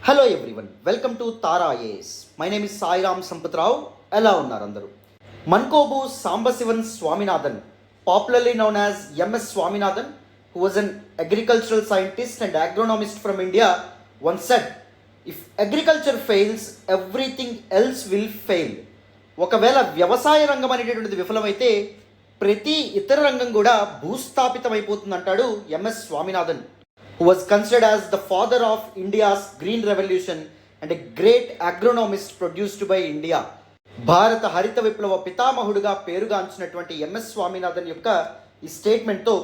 Hello everyone, welcome to Tara IAS. My name is Sairam Sampathrao. ఎలా ఉన్నారు అందరూ? Mankombu Sambasivan Swaminathan, popularly known as MS Swaminathan, who was an agricultural scientist and agronomist from India, once said, if agriculture fails, everything else will fail. ఒకవేళ వ్యవసాయ రంగం అనేటటువంటిది విఫలమైతే ప్రతి ఇతర రంగం కూడా భూస్థాపితం అయిపోతుంది అంటాడు MS Swaminathan, who was considered as the father of India's green revolution and a great agronomist produced by India. భారత హరిత విప్లవ పితామహుడుగా పేరుగాంచినటువంటి ఎంఎస్ స్వామినాథన్ యొక్క ఈ స్టేట్మెంట్తో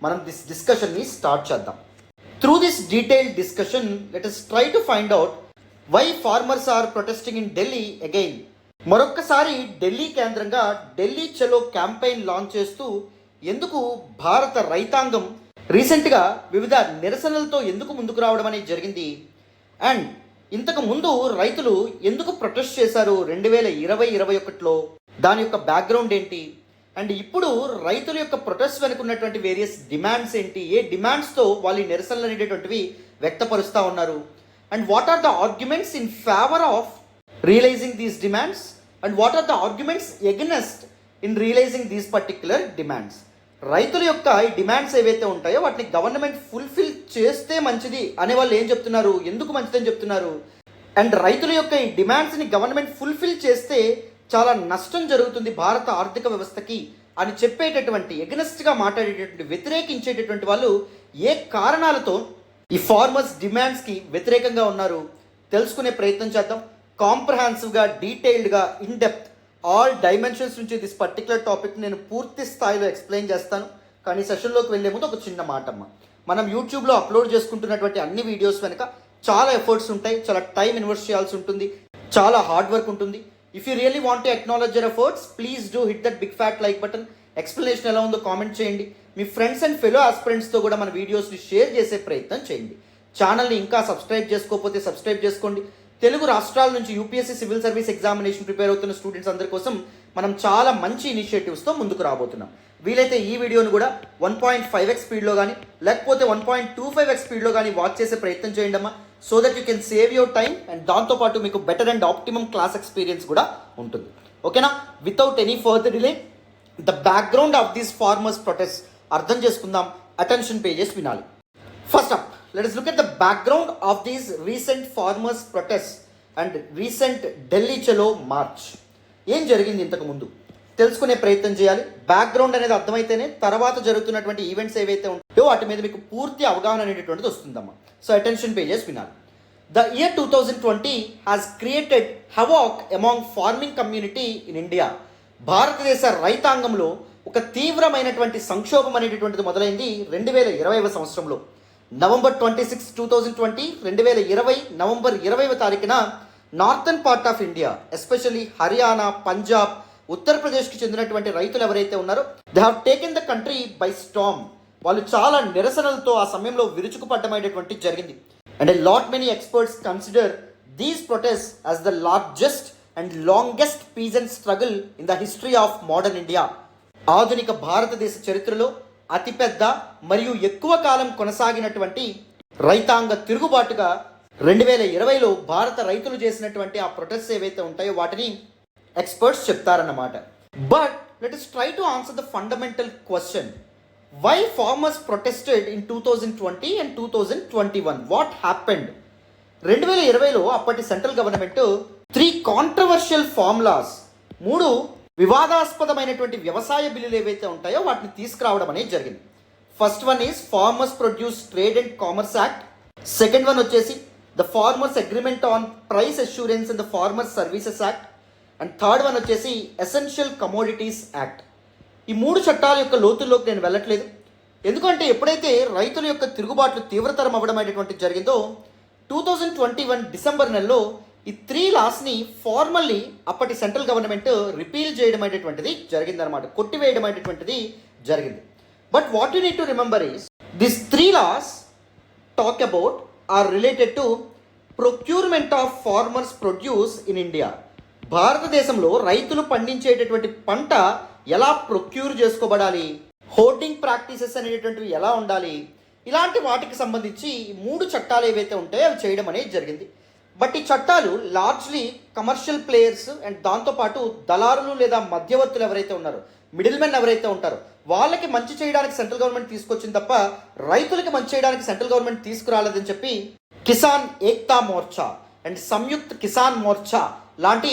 మనం డిస్కషన్ని స్టార్ట్ చేద్దాం. Through this detailed discussion let us try to find out why farmers are protesting in Delhi again. మరొక్కసారి ఢిల్లీ కేంద్రంగా ఢిల్లీ చలో క్యాంపెయిన్ లాంచ్ చేస్తూ ఎందుకు భారత రైతాంగం రీసెంట్గా వివిధ నిరసనలతో ఎందుకు ముందుకు రావడం అనేది జరిగింది, అండ్ ఇంతకు ముందు రైతులు ఎందుకు ప్రొటెస్ట్ చేశారు 2020-21లో, దాని యొక్క బ్యాక్గ్రౌండ్ ఏంటి, అండ్ ఇప్పుడు రైతుల యొక్క ప్రొటెస్ట్ వెనుకున్నటువంటి వేరియస్ డిమాండ్స్ ఏంటి, ఏ డిమాండ్స్తో వాళ్ళు నిరసనలు అనేటటువంటివి వ్యక్తపరుస్తూ ఉన్నారు, and what are the arguments in favour of realising these demands and what are the arguments against in realising these particular demands. రైతుల యొక్క ఈ డిమాండ్స్ ఏవైతే ఉంటాయో వాటిని గవర్నమెంట్ ఫుల్ఫిల్ చేస్తే మంచిది అనే వాళ్ళు ఏం చెప్తున్నారు, ఎందుకు మంచిదని చెప్తున్నారు, అండ్ రైతుల యొక్క ఈ డిమాండ్స్ని గవర్నమెంట్ ఫుల్ఫిల్ చేస్తే చాలా నష్టం జరుగుతుంది భారత ఆర్థిక వ్యవస్థకి అని చెప్పేటటువంటి ఎగనెస్ట్గా మాట్లాడేటటువంటి వ్యతిరేకించేటటువంటి వాళ్ళు ఏ కారణాలతో ఈ ఫార్మర్స్ డిమాండ్స్కి వ్యతిరేకంగా ఉన్నారు తెలుసుకునే ప్రయత్నం చేద్దాం. కాంప్రహెన్సివ్గా, డీటెయిల్డ్గా, ఇన్ డెప్త్ ఆల్ డైమెన్షన్స్ నుంచి దిస్ పర్టికులర్ టాపిక్ నేను పూర్తి స్థాయిలో ఎక్స్ప్లెయిన్ చేస్తాను. కానీ సెషన్లోకి వెళ్ళే ముందు ఒక చిన్న మాటమ్మ, మనం యూట్యూబ్లో అప్లోడ్ చేసుకుంటున్నటువంటి అన్ని వీడియోస్ వెనుక చాలా ఎఫర్ట్స్ ఉంటాయి, చాలా టైం ఇన్వెస్ట్ చేయాల్సి ఉంటుంది, చాలా హార్డ్ వర్క్ ఉంటుంది. If you really want to acknowledge your efforts, please do hit that big fat like button. Explanation ఎలా ఉందో కామెంట్ చేయండి. మీ ఫ్రెండ్స్ అండ్ ఫెలో ఆస్పిరెంట్స్తో కూడా మన వీడియోస్ని షేర్ చేసే ప్రయత్నం చేయండి. ఛానల్ని ఇంకా సబ్స్క్రైబ్ చేసుకోకపోతే సబ్స్క్రైబ్ చేసుకోండి. తెలుగు రాష్ట్రాల నుంచి UPSC civil service examination prepare అవుతున్న స్టూడెంట్స్ అందరి కోసం మనం చాలా మంచి ఇనిషియేటివ్స్తో ముందుకు రాబోతున్నాం. వీలైతే ఈ వీడియోను కూడా 1.5x స్పీడ్లో కానీ లేకపోతే 1.25x స్పీడ్లో కానీ వాచ్ చేసే ప్రయత్నం చేయండి అమ్మా, so that you can save your time and దాంతోపాటు మీకు better and optimum class experience కూడా ఉంటుంది. ఓకేనా? Without any further delay the background of these farmers protest అర్థం చేసుకుందాం. అటెన్షన్ పేజెస్ వినాలి. First up, let us look at the background of these recent farmers protests and recent Delhi Chalo march. ఏం జరిగింది ఇంతకు ముందు తెలుసుకునే ప్రయత్నం చేయాలి. బ్యాక్గ్రౌండ్ అనేది అర్థమైతేనే తర్వాత జరుగుతున్నటువంటి ఈవెంట్స్ ఏవైతే ఉంటాయో వాటి మీద మీకు పూర్తి అవగాహన అనేటటువంటిది వస్తుందమ్మా. సో అటెన్షన్ పేజెస్ వినాలి. The year 2020 has created havoc among farming community in India. భారతదేశ రైతాంగంలో ఒక తీవ్రమైనటువంటి సంక్షోభం అనేటటువంటిది మొదలైంది 2020వ సంవత్సరంలో. నవంబర్ 26, 2020 2020 నవంబర్ 20వ తారీఖున northern part of India, especially Haryana, Punjab, ఉత్తరప్రదేశ్కి చెందినటువంటి రైతులు ఎవరైతే ఉన్నారో they have taken the country by storm. వాళ్ళు చాలా నిరసనలతో ఆ సమయంలో విరుచుకుపడ్డమైనటువంటి జరిగింది. And lot many experts consider these protest as the largest and longest peasant struggle in the history of modern India. ఆధునిక భారతదేశ చరిత్రలో అతిపెద్ద మరియు ఎక్కువ కాలం కొనసాగినటువంటి రైతాంగ తిరుగుబాటుగా 2020లో భారత రైతులు చేసినటువంటి ఆ ప్రొటెస్ట్ ఏవైతే ఉంటాయో వాటిని ఎక్స్పర్ట్స్ చెప్తారన్నమాట. But let us try to answer the fundamental question. Why farmers protested in 2020 and 2021? What happened? 2020లో అప్పటి సెంట్రల్ గవర్నమెంట్ 3 కాంట్రవర్షియల్ ఫార్ములాస్, 3 వివాదాస్పదమైనటువంటి వ్యవసాయ బిల్లులు ఏవైతే ఉంటాయో వాటిని తీసుకురావడం అనేది జరిగింది. First one is farmers produce trade and commerce act. Second one వచ్చేసి the farmers agreement on price assurance and the farmers services act. And third one వచ్చేసి ఎసెన్షియల్ కమోడిటీస్ యాక్ట్. ఈ 3 చట్టాల యొక్క లోతుల్లోకి నేను వెళ్ళట్లేదు, ఎందుకంటే ఎప్పుడైతే రైతుల యొక్క తిరుగుబాట్లు తీవ్రతరం అవ్వడం అనేటువంటి జరిగిందో 2021 డిసెంబర్ నెలలో ఈ 3 లాస్ని ఫార్మల్లీ అప్పటి సెంట్రల్ గవర్నమెంట్ రిపీల్ చేయడం అనేటువంటిది జరిగిందనమాట, కొట్టివేయడం అనేటువంటిది జరిగింది. But what you need to remember is this 3 laws talk about are related to procurement of farmers produce in India. భారతదేశంలో రైతులు పండించేటటువంటి పంట ఎలా ప్రొక్యూర్ చేసుకోబడాలి, హోర్డింగ్ ప్రాక్టీసెస్ అనేటువంటివి ఎలా ఉండాలి, ఇలాంటి వాటికి సంబంధించి 3 చట్టాలు ఏవైతే ఉంటాయో అవి చేయడం అనేది జరిగింది. బట్ ఈ చట్టాలు లార్జ్లీ కమర్షియల్ ప్లేయర్స్ అండ్ దాంతోపాటు దళారులు లేదా మధ్యవర్తులు ఎవరైతే ఉన్నారో, మిడిల్ మెన్ ఎవరైతే ఉంటారో వాళ్ళకి మంచి చేయడానికి సెంట్రల్ గవర్నమెంట్ తీసుకొచ్చింది తప్ప రైతులకి మంచి చేయడానికి సెంట్రల్ గవర్నమెంట్ తీసుకురాలేదని చెప్పి కిసాన్ ఏక్తా మోర్చా అండ్ సంయుక్త్ కిసాన్ మోర్చా లాంటి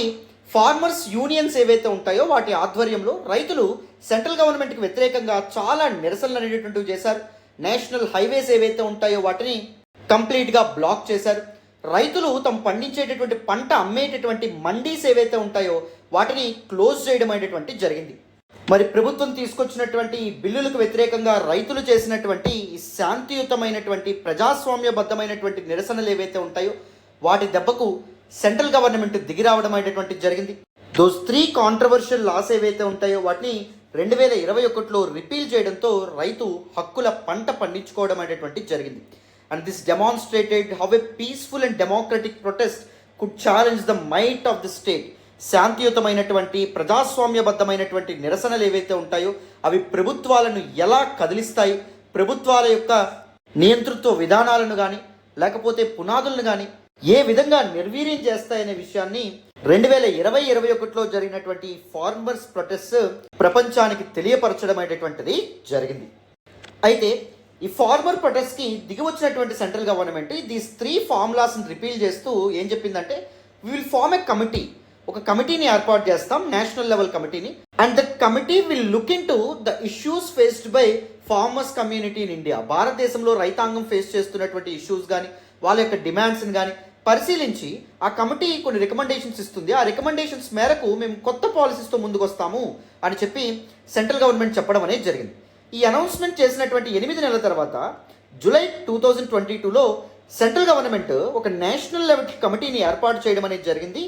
ఫార్మర్స్ యూనియన్స్ ఏవైతే ఉంటాయో వాటి ఆధ్వర్యంలో రైతులు సెంట్రల్ గవర్నమెంట్కి వ్యతిరేకంగా చాలా నిరసనలు అనేటువంటివి చేశారు. నేషనల్ హైవేస్ ఏవైతే ఉంటాయో వాటిని కంప్లీట్గా బ్లాక్ చేశారు. రైతులు తమ పండించేటటువంటి పంట అమ్మేటటువంటి మండీస్ ఏవైతే ఉంటాయో వాటిని క్లోజ్ చేయడం అనేటువంటి జరిగింది. మరి ప్రభుత్వం తీసుకొచ్చినటువంటి ఈ బిల్లులకు వ్యతిరేకంగా రైతులు చేసినటువంటి ఈ శాంతియుతమైనటువంటి ప్రజాస్వామ్యబద్ధమైనటువంటి నిరసనలు ఏవైతే ఉంటాయో వాటి దెబ్బకు సెంట్రల్ గవర్నమెంట్ దిగిరావడం అనేటువంటి జరిగింది. దోస్ 3 కాంట్రవర్షియల్ లాస్ ఏవైతే ఉంటాయో వాటిని 2021లో రిపీల్ చేయడంతో రైతు హక్కుల పంట పండించుకోవడం అనేటువంటి జరిగింది. And this demonstrated how a peaceful and democratic protest could challenge the might of the state. శాంతియుతమైనటువంటి ప్రజాస్వామ్యబద్ధమైనటువంటి నిరసనలు ఏవైతే ఉంటాయో అవి ప్రభుత్వాలను ఎలా కదిలిస్తాయి, ప్రభుత్వాల యొక్క నియంతృత్వ విధానాలను కానీ లేకపోతే పునాదులను కానీ ఏ విధంగా నిర్వీర్యం చేస్తాయనే విషయాన్ని 2020-21లో జరిగినటువంటి ఫార్మర్స్ ప్రొటెస్ట్ ప్రపంచానికి తెలియపరచడం అనేటువంటిది జరిగింది. అయితే ఈ ఫార్మర్ ప్రొటెస్ట్కి దిగి వచ్చినటువంటి సెంట్రల్ గవర్నమెంట్ దీస్ 3 ఫార్ములాస్ని రిపీల్ చేస్తూ ఏం చెప్పిందంటే we will form a committee, ఒక కమిటీని ఏర్పాటు చేస్తాం, నేషనల్ లెవెల్ కమిటీని. And that committee will look into the issues faced by farmers community in India. భారతదేశంలో రైతాంగం ఫేస్ చేస్తున్నటువంటి ఇష్యూస్ కానీ వాళ్ళ యొక్క డిమాండ్స్ని కానీ పరిశీలించి ఆ కమిటీ కొన్ని రికమెండేషన్స్ ఇస్తుంది. ఆ రికమెండేషన్స్ మేరకు మేము కొత్త పాలసీస్తో ముందుకు వస్తాము అని చెప్పి సెంట్రల్ గవర్నమెంట్ చెప్పడం అనేది జరిగింది. ఈ అనౌన్స్మెంట్ చేసినటువంటి 8 నెలల తర్వాత జూలై 2022లో సెంట్రల్ గవర్నమెంట్ ఒక నేషనల్ లెవెల్ కమిటీని ఏర్పాటు చేయడం అనేది జరిగింది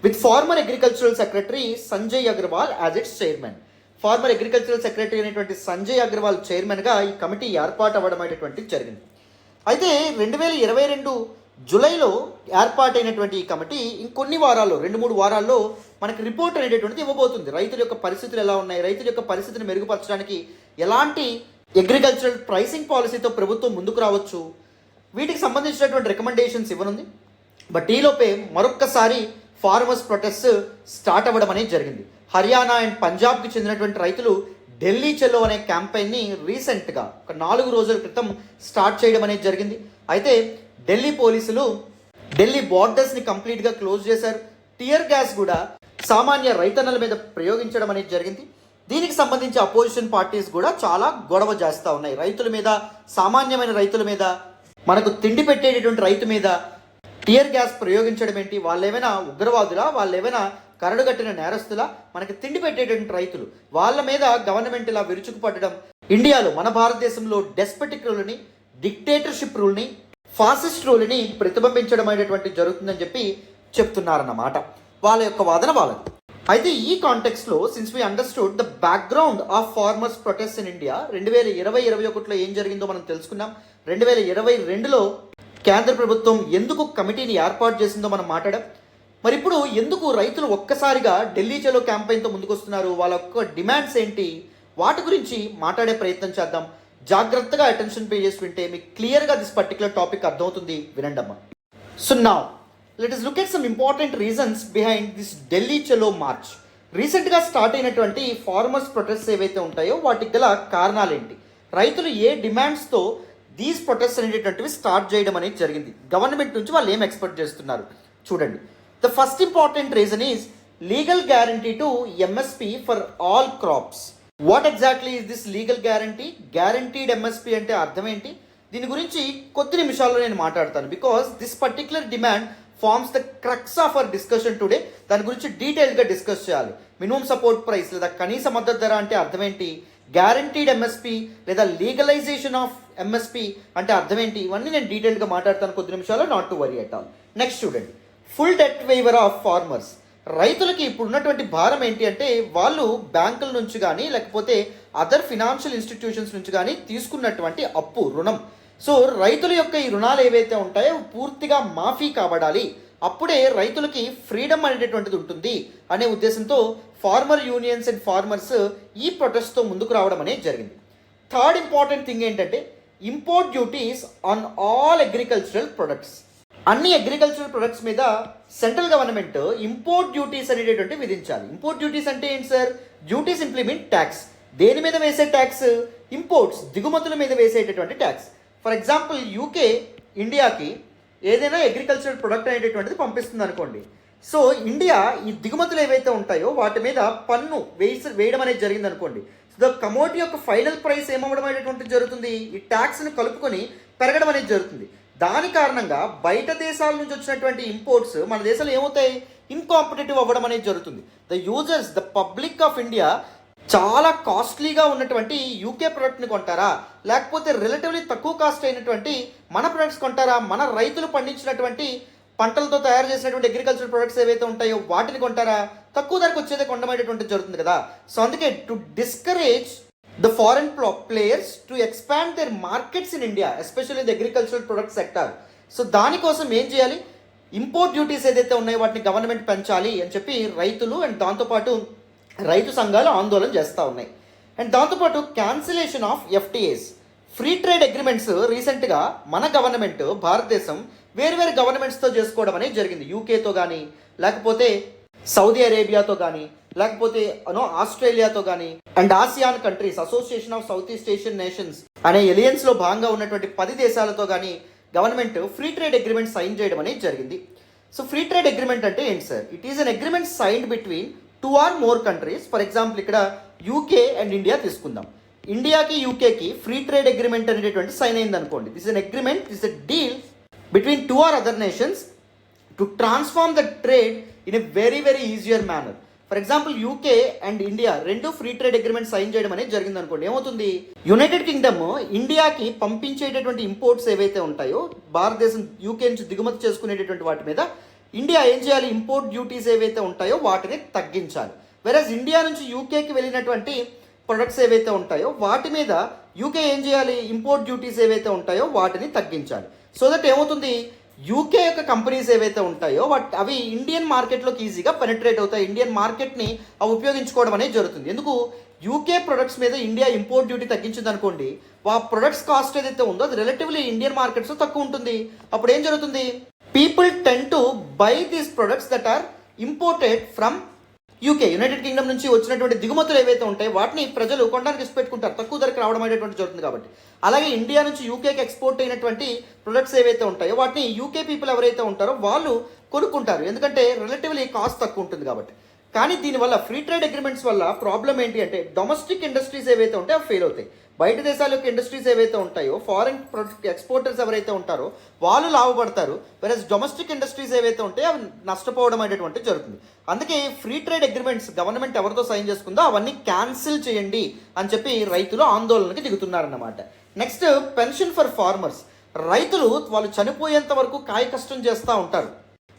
with former agricultural secretary Sanjay Agarwal as its chairman. Former agricultural secretary అయినటువంటి సంజయ్ అగర్వాల్ చైర్మన్గా ఈ కమిటీ ఏర్పాటు అవ్వడం అనేటువంటిది జరిగింది. అయితే 2022 జూలైలో ఏర్పాటైనటువంటి ఈ కమిటీ ఇంకొన్ని వారాల్లో 2-3 వారాల్లో మనకి రిపోర్ట్ అనేటటువంటిది ఇవ్వబోతుంది. రైతుల యొక్క పరిస్థితులు ఎలా ఉన్నాయి, రైతుల యొక్క పరిస్థితిని మెరుగుపరచడానికి ఎలాంటి అగ్రికల్చరల్ ప్రైసింగ్ పాలసీతో ప్రభుత్వం ముందుకు రావచ్చు, వీటికి సంబంధించినటువంటి రికమెండేషన్స్ ఇవ్వనుంది. బట్ ఈలోపే మరొక్కసారి ఫార్మర్స్ ప్రొటెస్ట్ స్టార్ట్ అవ్వడం అనేది జరిగింది. హర్యానా అండ్ పంజాబ్కి చెందినటువంటి రైతులు ఢిల్లీ చలో అనే క్యాంపెయిన్ని రీసెంట్గా ఒక 4 రోజుల క్రితం స్టార్ట్ చేయడం అనేది జరిగింది. అయితే ఢిల్లీ పోలీసులు ఢిల్లీ బార్డర్స్ని కంప్లీట్గా క్లోజ్ చేశారు. టియర్ గ్యాస్ కూడా సామాన్య రైతన్నల మీద ప్రయోగించడం అనేది జరిగింది. దీనికి సంబంధించి అపోజిషన్ పార్టీస్ కూడా చాలా గొడవ చేస్తూ ఉన్నాయి. రైతుల మీద, సామాన్యమైన రైతుల మీద, మనకు తిండి పెట్టేటటువంటి రైతు మీద టియర్ గ్యాస్ ప్రయోగించడం ఏంటి, వాళ్ళు ఏమైనా ఉగ్రవాదులా, వాళ్ళు ఏమైనా కరడుగట్టిన నేరస్తులా, మనకి తిండి పెట్టేటువంటి రైతులు వాళ్ళ మీద గవర్నమెంట్ ఇలా విరుచుకుపడడం ఇండియాలో, మన భారతదేశంలో డెస్పెటిక్ రూల్ని, డిక్టేటర్షిప్ రూల్ని, ఫాసిస్ట్ రూల్ని ప్రతిబింబించడం అనేటువంటి జరుగుతుందని చెప్పి చెప్తున్నారన్నమాట. వాళ్ళ యొక్క వాదన వాళ్ళది. అయితే ఈ కాంటెక్స్లో since we understood the background of farmers protest in India, 2020-21లో ఏం జరిగిందో మనం తెలుసుకున్నాం. 2022లో కేంద్ర ప్రభుత్వం ఎందుకు కమిటీని ఏర్పాటు చేసిందో మనం మాట్లాడాం. మరి ఇప్పుడు ఎందుకు రైతులు ఒక్కసారిగా ఢిల్లీ చలో క్యాంపెయిన్తో ముందుకు వస్తున్నారు, వాళ్ళ యొక్క డిమాండ్స్ ఏంటి, వాటి గురించి మాట్లాడే ప్రయత్నం చేద్దాం. జాగ్రత్తగా అటెన్షన్ పే చేసి వింటే మీకు క్లియర్గా దిస్ పర్టికులర్ టాపిక్ అర్థమవుతుంది. వినండమ్మా. So now let us look at some important reasons behind this Delhi Chalo march. రీసెంట్గా స్టార్ట్ అయినటువంటి ఫార్మర్స్ ప్రొటెస్ట్ ఏవైతే ఉంటాయో వాటికి గల కారణాలు ఏంటి, రైతులు ఏ డిమాండ్స్తో దీస్ ప్రొటెస్ట్ అనేటటువంటివి స్టార్ట్ చేయడం అనేది జరిగింది, గవర్నమెంట్ నుంచి వాళ్ళు ఏం ఎక్స్పెక్ట్ చేస్తున్నారు చూడండి. The first important reason is legal guarantee to MSP for all crops. What exactly is this legal guarantee? Guaranteed MSP అంటే అర్థం ఏంటి? దీని గురించి కొద్ది నిమిషాల్లో నేను మాట్లాడతాను. Because this particular demand forms the crux of our discussion today. దాని గురించి డీటెయిల్గా డిస్కస్ చేయాలి. మినిమం సపోర్ట్ ప్రైస్ లేదా కనీస మద్దతు ధర అంటే అర్థం ఏంటి, గ్యారంటీడ్ ఎంఎస్పి లేదా లీగలైజేషన్ ఆఫ్ ఎంఎస్పి అంటే అర్థం ఏంటి, ఇవన్నీ నేను డీటెయిల్గా మాట్లాడతాను కొద్ది నిమిషాల్లో. Not to worry at all. Next చూడండి, full debt waiver of farmers. రైతులకి ఇప్పుడు ఉన్నటువంటి భారం ఏంటి అంటే వాళ్ళు బ్యాంకుల నుంచి కానీ లేకపోతే అదర్ ఫినాన్షియల్ ఇన్స్టిట్యూషన్స్ నుంచి కానీ తీసుకున్నటువంటి అప్పు, రుణం. సో రైతుల యొక్క ఈ రుణాలు ఏవైతే ఉంటాయో పూర్తిగా మాఫీ కాబడాలి, అప్పుడే రైతులకి ఫ్రీడమ్ అనేటటువంటిది ఉంటుంది అనే ఉద్దేశంతో ఫార్మర్ యూనియన్స్ అండ్ ఫార్మర్స్ ఈ ప్రొటెస్ట్తో ముందుకు రావడం అనేది జరిగింది. థర్డ్ ఇంపార్టెంట్ థింగ్ ఏంటంటే import duties on all agricultural products. అన్ని అగ్రికల్చరల్ ప్రొడక్ట్స్ మీద సెంట్రల్ గవర్నమెంట్ ఇంపోర్ట్ డ్యూటీస్ అనేటటువంటి విధించాలి. ఇంపోర్ట్ డ్యూటీస్ అంటే ఏంటి సార్? Duties implement tax. దేని మీద వేసే ట్యాక్స్? ఇంపోర్ట్స్, దిగుమతుల మీద వేసేటటువంటి ట్యాక్స్. ఫర్ ఎగ్జాంపుల్ యూకే ఇండియాకి ఏదైనా అగ్రికల్చరల్ ప్రొడక్ట్ అనేటటువంటిది పంపిస్తుంది అనుకోండి. సో ఇండియా ఈ దిగుమతులు ఏవైతే ఉంటాయో వాటి మీద పన్ను వేయడం అనేది జరిగింది అనుకోండి. ద కమోడిటీ యొక్క ఫైనల్ ప్రైస్ ఏమవ్వడం అనేటువంటిది జరుగుతుంది, ఈ ట్యాక్స్ని కలుపుకొని పెరగడం అనేది జరుగుతుంది. దాని కారణంగా బయట దేశాల నుంచి వచ్చినటువంటి ఇంపోర్ట్స్ మన దేశాలు ఏమవుతాయి? ఇన్కాంపిటేటివ్ అవ్వడం అనేది జరుగుతుంది. The users, the public of India చాలా కాస్ట్లీగా ఉన్నటువంటి యూకే ప్రోడక్ట్ని కొంటారా, లేకపోతే రిలేటివ్లీ తక్కువ కాస్ట్ అయినటువంటి మన ప్రొడక్ట్స్ కొంటారా? మన రైతులు పండించినటువంటి పంటలతో తయారు చేసినటువంటి అగ్రికల్చర్ ప్రొడక్ట్స్ ఏవైతే ఉంటాయో వాటిని కొంటారా? తక్కువ ధరకు వచ్చేదే కొండమనేటువంటిది జరుగుతుంది కదా. సో అందుకే to discourage the foreign players to expand their markets in India, especially the agricultural product sector. So దానికోసం ఏం చేయాలి? ఇంపోర్ట్ డ్యూటీస్ ఏదైతే ఉన్నాయో వాటిని గవర్నమెంట్ పెంచాలి అని చెప్పి రైతులు అండ్ దాంతోపాటు రైతు సంఘాలు ఆందోళన చేస్తూ ఉన్నాయి. అండ్ దాంతోపాటు cancellation of FTAs, free trade agreements రీసెంట్గా మన గవర్నమెంట్ భారతదేశం వేరు గవర్నమెంట్స్తో చేసుకోవడం అనేది జరిగింది. యూకేతో కానీ, లేకపోతే సౌదీ అరేబియాతో కానీ, లేకపోతే ఆస్ట్రేలియాతో కానీ, and ASEAN countries, association of south east Asian nations అనే ఎలియన్స్లో భాగంగా ఉన్నటువంటి 10 దేశాలతో కానీ government free trade agreement sign చేయడం అనేది జరిగింది. సో ఫ్రీ ట్రేడ్ అగ్రిమెంట్ అంటే ఏంటి sir? It is an agreement signed between 2 or more countries. For example ఇక్కడ యూకే అండ్ ఇండియా తీసుకుందాం. ఇండియాకి యూకేకి ఫ్రీ ట్రేడ్ అగ్రిమెంట్ అనేటటువంటి సైన్ అయింది అనుకోండి. This is an agreement, this is a deal between 2 or other nations to transform the trade in a very easier manner. For example UK and India రెండు free trade agreement sign చేయడం అనేది జరిగింది అనుకోండి. ఏమవుతుంది? United Kingdom ఇండియాకి పంపించేటటువంటి imports ఏవైతే ఉంటాయో భారతదేశం యూకే నుంచి దిగుమతి చేసుకునేటటువంటి వాటి మీద ఇండియా ఏం చేయాలి? ఇంపోర్ట్ డ్యూటీస్ ఏవైతే ఉంటాయో వాటిని తగ్గించాలి. వెరస్ ఇండియా నుంచి యూకేకి వెళ్ళినటువంటి ప్రొడక్ట్స్ ఏవైతే ఉంటాయో వాటి మీద యూకే ఏం చేయాలి? ఇంపోర్ట్ డ్యూటీస్ ఏవైతే ఉంటాయో వాటిని తగ్గించాలి. సో దట్ ఏమవుతుంది? యూకే యొక్క కంపెనీస్ ఏవైతే ఉంటాయో అవి ఇండియన్ మార్కెట్లోకి ఈజీగా పెనిట్రేట్ అవుతాయి. ఇండియన్ మార్కెట్ని అవి ఉపయోగించుకోవడం అనేది జరుగుతుంది. ఎందుకు? యూకే ప్రొడక్ట్స్ మీద ఇండియా ఇంపోర్ట్ డ్యూటీ తగ్గించింది అనుకోండి, ఆ ప్రొడక్ట్స్ కాస్ట్ ఏదైతే ఉందో అది రిలేటివ్లీ ఇండియన్ మార్కెట్స్లో తక్కువ ఉంటుంది. అప్పుడు ఏం జరుగుతుంది? People tend to buy these products that are imported from UK, United Kingdom నుంచి వచ్చినటువంటి దిగుమతులు ఏవైతే ఉంటాయో వాటిని ప్రజలు కొనడానికి ఇష్టపెట్టుకుంటారు, తక్కువ ధరకు రావడం అనేటువంటి జరుగుతుంది కాబట్టి. అలాగే ఇండియా నుంచి యూకేకి ఎక్స్పోర్ట్ అయినటువంటి ప్రొడక్ట్స్ ఏవైతే ఉంటాయో వాటిని యూకే పీపుల్ ఎవరైతే ఉంటారో వాళ్ళు కొనుక్కుంటారు, ఎందుకంటే రిలేటివ్లీ కాస్ట్ తక్కువ ఉంటుంది కాబట్టి. కానీ దీనివల్ల ఫ్రీ ట్రేడ్ అగ్రిమెంట్స్ వల్ల ప్రాబ్లం ఏంటి అంటే డొమెస్టిక్ ఇండస్ట్రీస్ ఏవైతే ఉంటాయో అవి ఫెయిల్ అవుతాయి. బయట దేశాల యొక్క ఇండస్ట్రీస్ ఏవైతే ఉంటాయో ఫారెన్ ప్రొడక్ట్ ఎక్స్పోర్టర్స్ ఎవరైతే ఉంటారో వాళ్ళు లాభపడతారు, వెరస్ డొమెస్టిక్ ఇండస్ట్రీస్ ఏవైతే ఉంటాయో అవి నష్టపోవడం అనేటువంటి జరుగుతుంది. అందుకే ఫ్రీ ట్రేడ్ అగ్రిమెంట్స్ గవర్నమెంట్ ఎవరితో సైన్ చేసుకుందో అవన్నీ క్యాన్సిల్ చేయండి అని చెప్పి రైతులు ఆందోళనకి దిగుతున్నారన్నమాట. Next pension for farmers. రైతులు వాళ్ళు చనిపోయేంత వరకు కాయ కష్టం చేస్తూ ఉంటారు.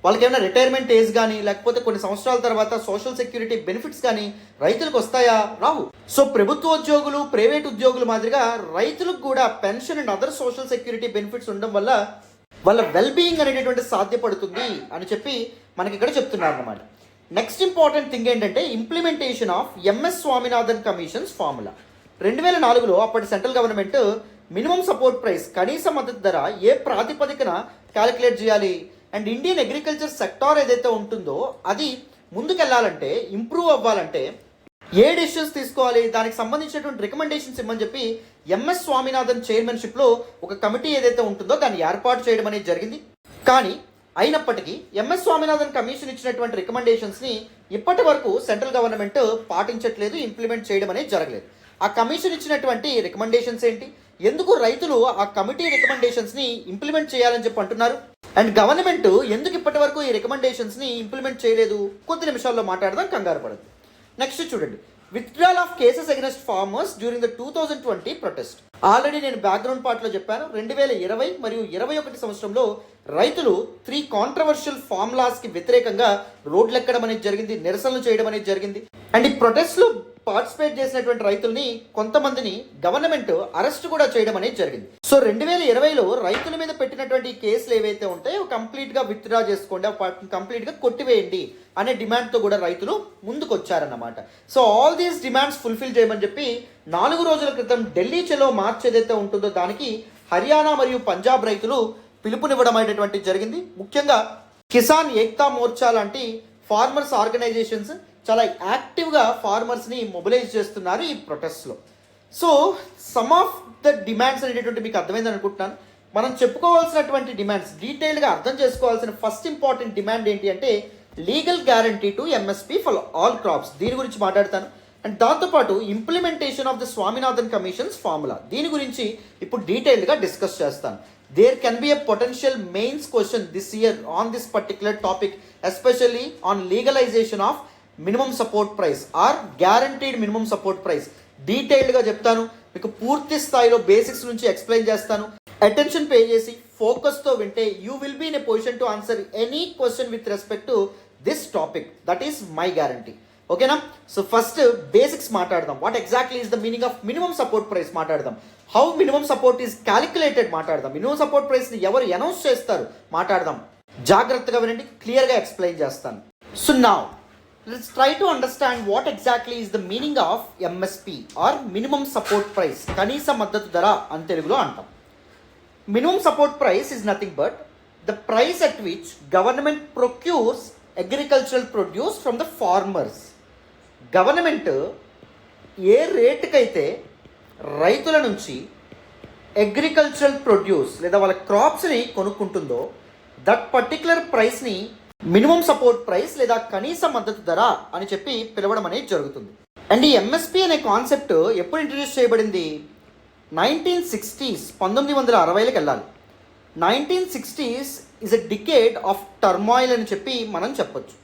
వాళ్ళకి ఏమైనా రిటైర్మెంట్ ఏజ్ కానీ లేకపోతే కొన్ని సంవత్సరాల తర్వాత సోషల్ సెక్యూరిటీ బెనిఫిట్స్ కానీ రైతులకు వస్తాయా? రావు. సో ప్రభుత్వ ఉద్యోగులు, ప్రైవేట్ ఉద్యోగుల మాదిరిగా రైతులకు కూడా pension and other social security benefits ఉండడం వల్ల వాళ్ళ వెల్ బీయింగ్ అనేటటువంటి సాధ్యపడుతుంది అని చెప్పి మనకి ఇక్కడ చెప్తున్నారు అన్నమాట. నెక్స్ట్ ఇంపార్టెంట్ థింగ్ ఏంటంటే implementation of MS Swaminathan commission's formula. 2004లో అప్పటి central government minimum support price, కనీస మద్దతు ధర ఏ ప్రాతిపదికన క్యాలిక్యులేట్ చేయాలి అండ్ ఇండియన్ అగ్రికల్చర్ సెక్టార్ ఏదైతే ఉంటుందో అది ముందుకెళ్ళాలంటే, ఇంప్రూవ్ అవ్వాలంటే ఏ డెసిషన్స్ తీసుకోవాలి, దానికి సంబంధించినటువంటి రికమెండేషన్స్ ఇవ్వమని చెప్పి ఎంఎస్ స్వామినాథన్ చైర్మన్షిప్లో ఒక కమిటీ ఏదైతే ఉంటుందో దాన్ని ఏర్పాటు చేయడం అనేది జరిగింది. కానీ అయినప్పటికీ ఎంఎస్ స్వామినాథన్ కమిషన్ ఇచ్చినటువంటి రికమెండేషన్స్ని ఇప్పటి వరకు సెంట్రల్ గవర్నమెంట్ పాటించట్లేదు, ఇంప్లిమెంట్ చేయడం అనేది జరగలేదు. ఆ కమిషన్ ఇచ్చినటువంటి రికమెండేషన్స్ ఏంటి? ఎందుకు రైతులు ఆ కమిటీ రికమెండేషన్స్ని ఇంప్లిమెంట్ చేయాలని చెప్పి అంటున్నారు? అండ్ గవర్నమెంట్ ఎందుకు ఇప్పటి వరకు ఈ రికమెండేషన్స్ని ఇంప్లిమెంట్ చేయలేదు? కొద్ది నిమిషాల్లో మాట్లాడదాం, కంగారు పడదు. నెక్స్ట్ చూడండి, withdrawal of cases against farmers during the 2020 protest. Already నేను బ్యాక్గ్రౌండ్ పార్ట్లో చెప్పాను. 2020 మరియు 2021 సంవత్సరంలో రైతులు 3 కాంట్రవర్షియల్ ఫార్ములాస్కి వ్యతిరేకంగా రోడ్లు ఎక్కడం అనేది జరిగింది, నిరసనలు చేయడం అనేది జరిగింది. అండ్ ఈ ప్రొటెస్ట్లో పార్టిసిపేట్ చేసినటువంటి రైతుల్ని కొంతమందిని గవర్నమెంట్ అరెస్ట్ కూడా చేయడం అనేది జరిగింది. సో 2020లో రైతుల మీద పెట్టినటువంటి కేసులు ఏవైతే ఉంటాయో కంప్లీట్గా విత్డ్రా చేసుకోండి, కంప్లీట్గా కొట్టివేయండి అనే డిమాండ్తో కూడా రైతులు ముందుకు వచ్చారన్నమాట. So all these demands fulfil చేయమని చెప్పి 4 రోజుల క్రితం ఢిల్లీ చలో మార్చ్ ఏదైతే ఉంటుందో దానికి హర్యానా మరియు పంజాబ్ రైతులు పిలుపునివ్వడం అనేటువంటి జరిగింది. ముఖ్యంగా కిసాన్ ఏక్తా మోర్చా లాంటి ఫార్మర్స్ ఆర్గనైజేషన్స్ చాలా యాక్టివ్గా ఫార్మర్స్ని మొబిలైజ్ చేస్తున్నారు ఈ ప్రొటెస్ట్లో. So some of the demands అనేటటువంటి మీకు అర్థమైందని అనుకుంటున్నాను. మనం చెప్పుకోవాల్సినటువంటి డిమాండ్స్ డీటెయిల్గా అర్థం చేసుకోవాల్సిన ఫస్ట్ ఇంపార్టెంట్ డిమాండ్ ఏంటి అంటే legal guarantee to MSP for all crops. దీని గురించి మాట్లాడతాను. అండ్ దాంతోపాటు implementation of the Swaminathan commission's formula, దీని గురించి ఇప్పుడు డీటెయిల్గా డిస్కస్ చేస్తాను. There can be a potential mains question this year on this particular topic, especially on legalization of minimum support price or guaranteed minimum support price. డీటెయిల్డ్గా చెప్తాను, మీకు పూర్తి స్థాయిలో బేసిక్స్ నుంచి ఎక్స్ప్లెయిన్ చేస్తాను. అటెన్షన్ పే చేసి ఫోకస్తో వింటే you will be in a position to answer any question with respect to this topic. That is my guarantee. ఓకేనా? సో ఫస్ట్ బేసిక్స్ మాట్లాడదాం. What exactly is the meaning of minimum support price మాట్లాడదాం. How minimum support is calculated మాట్లాడదాం. Minimum support ప్రైస్ని ఎవరు announce చేస్తారు మాట్లాడదాం. జాగ్రత్తగా వినండి, క్లియర్గా ఎక్స్ప్లెయిన్ చేస్తాను. So now let's try to understand what exactly is the meaning of MSP are minimum support price, కనీస మద్దతు ధర అని తెలుగులో అంటాం. Minimum support price is nothing but the price at which government procures agricultural produce from the farmers. Government ఏ రేటుకైతే రైతుల నుంచి అగ్రికల్చరల్ ప్రొడ్యూస్ లేదా వాళ్ళ క్రాప్స్ని కొనుక్కుంటుందో దట్ పర్టికులర్ ప్రైస్ని మినిమం సపోర్ట్ ప్రైస్ లేదా కనీస మద్దతు ధర అని చెప్పి పిలవడం అనేది జరుగుతుంది. అండ్ ఈ ఎంఎస్పి అనే కాన్సెప్ట్ ఎప్పుడు ఇంట్రడ్యూస్ చేయబడింది? 1960s, 1960లకు వెళ్ళాలి. 1960s is a decade of turmoil అని చెప్పి మనం చెప్పొచ్చు.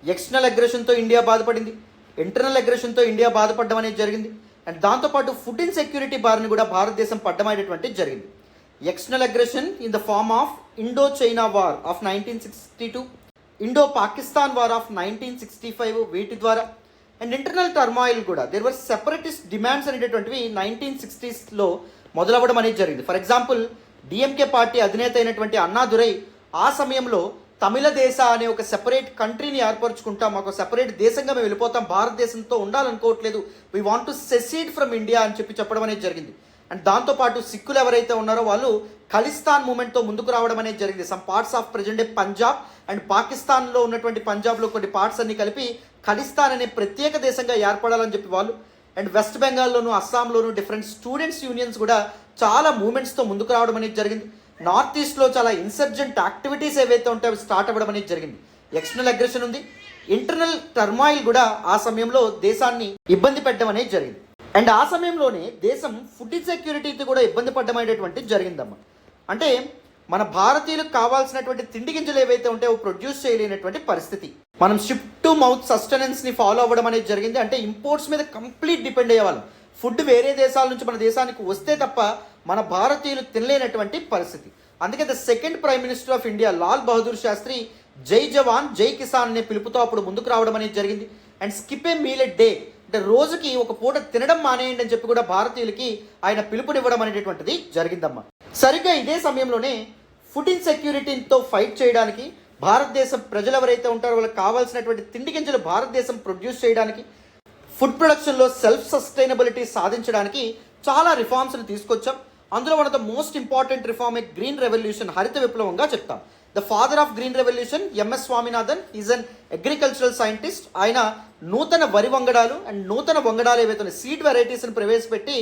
ఎక్స్టర్నల్ అగ్రెషన్తో ఇండియా బాధపడింది, ఇంటర్నల్ అగ్రెషన్తో ఇండియా బాధపడడం అనేది జరిగింది. అండ్ దాంతోపాటు ఫుడ్ ఇన్సెక్యూరిటీ బారిని కూడా భారతదేశం పడ్డం అనేటువంటి జరిగింది. External aggression in the form of Indo China war of 1962, Indo Pakistan war of 1965 వీటి ద్వారా, అండ్ ఇంటర్నల్ టర్మాయిల్ కూడా దేర్ వర్ సెపరేటిస్ట్ డిమాండ్స్ అనేటటువంటివి 1960sలో మొదలవ్వడం అనేది జరిగింది. ఫర్ ఎగ్జాంపుల్ డిఎంకే పార్టీ అధినేత అయినటువంటి అన్నాదురై ఆ సమయంలో తమిళ దేశ అనే ఒక సెపరేట్ కంట్రీని ఏర్పరచుకుంటాం, ఒక సెపరేట్ దేశంగా మేము వెళ్ళిపోతాం, భారతదేశంతో ఉండాలనుకోవట్లేదు, we want to secede from India అని చెప్పడం అనేది జరిగింది. అండ్ దాంతోపాటు సిక్కులు ఎవరైతే ఉన్నారో వాళ్ళు ఖలిస్తాన్ మూమెంట్తో ముందుకు రావడం అనేది జరిగింది. Some parts of present day Punjab and పాకిస్తాన్లో ఉన్నటువంటి పంజాబ్లో కొన్ని పార్ట్స్ అన్ని కలిపి ఖలిస్తాన్ అనే ప్రత్యేక దేశంగా ఏర్పడాలని చెప్పి వాళ్ళు, అండ్ వెస్ట్ బెంగాల్లోను అస్సాంలోను డిఫరెంట్ స్టూడెంట్స్ యూనియన్స్ కూడా చాలా మూమెంట్స్తో ముందుకు రావడం అనేది జరిగింది. నార్త్ ఈస్ట్లో చాలా ఇన్సర్జెంట్ యాక్టివిటీస్ ఏవైతే ఉంటాయో అవి స్టార్ట్ అవ్వడం అనేది జరిగింది. ఎక్స్టర్నల్ అగ్రెషన్ ఉంది, ఇంటర్నల్ టర్మాయిల్ కూడా ఆ సమయంలో దేశాన్ని ఇబ్బంది పెట్టడం అనేది జరిగింది. అండ్ ఆ సమయంలోనే దేశం ఫుడ్ ఇన్సెక్యూరిటీతో కూడా ఇబ్బంది పడడం అనేటువంటి జరిగిందమ్మా. అంటే మన భారతీయులకు కావాల్సినటువంటి తిండి గింజలు ఏవైతే ఉంటాయో ప్రొడ్యూస్ చేయలేనటువంటి పరిస్థితి. మనం షిప్ టు మౌత్ సస్టెనెన్స్ని ఫాలో అవ్వడం అనేది జరిగింది. అంటే ఇంపోర్ట్స్ మీద కంప్లీట్ డిపెండ్ అయ్యేవాళ్ళం. ఫుడ్ వేరే దేశాల నుంచి మన దేశానికి వస్తే తప్ప మన భారతీయులు తినలేనటువంటి పరిస్థితి. అందుకే the second prime minister of India Lal Bahadur Shastri Jai Jawan జై కిసాన్ అనే పిలుపుతో అప్పుడు ముందుకు రావడం అనేది జరిగింది. And skip A meal a day, అంటే రోజుకి ఒక పూట తినడం మానేయండి అని చెప్పి కూడా భారతీయులకి ఆయన పిలుపునివ్వడం అనేటటువంటిది జరిగిందమ్మా. సరిగ్గా ఇదే సమయంలోనే ఫుడ్ ఇన్సెక్యూరిటీతో ఫైట్ చేయడానికి, భారతదేశం ప్రజలు ఎవరైతే ఉంటారో వాళ్ళకి కావాల్సినటువంటి తిండి గింజలు భారతదేశం ప్రొడ్యూస్ చేయడానికి, ఫుడ్ ప్రొడక్షన్లో సెల్ఫ్ సస్టైనబిలిటీ సాధించడానికి చాలా రిఫార్మ్స్ని తీసుకొచ్చాం. అందులో one of the most important reform green revolution, హరిత విప్లవంగా చెప్తాం. The father of green revolution MS Swaminathan is an agricultural scientist. ఆయన నూతన వరి వంగడాలు అండ్ నూతన వంగడాలు ఏవైతే సీడ్ వెరైటీస్ని ప్రవేశపెట్టి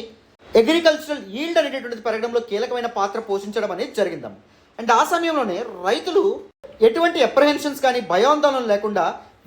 అగ్రికల్చరల్ ఈల్డ్ అనేటటువంటిది పెరగడంలో కీలకమైన పాత్ర పోషించడం అనేది జరిగిందాం. అండ్ ఆ సమయంలోనే రైతులు ఎటువంటి అప్రహెన్షన్స్ కానీ భయాందోళన లేకుండా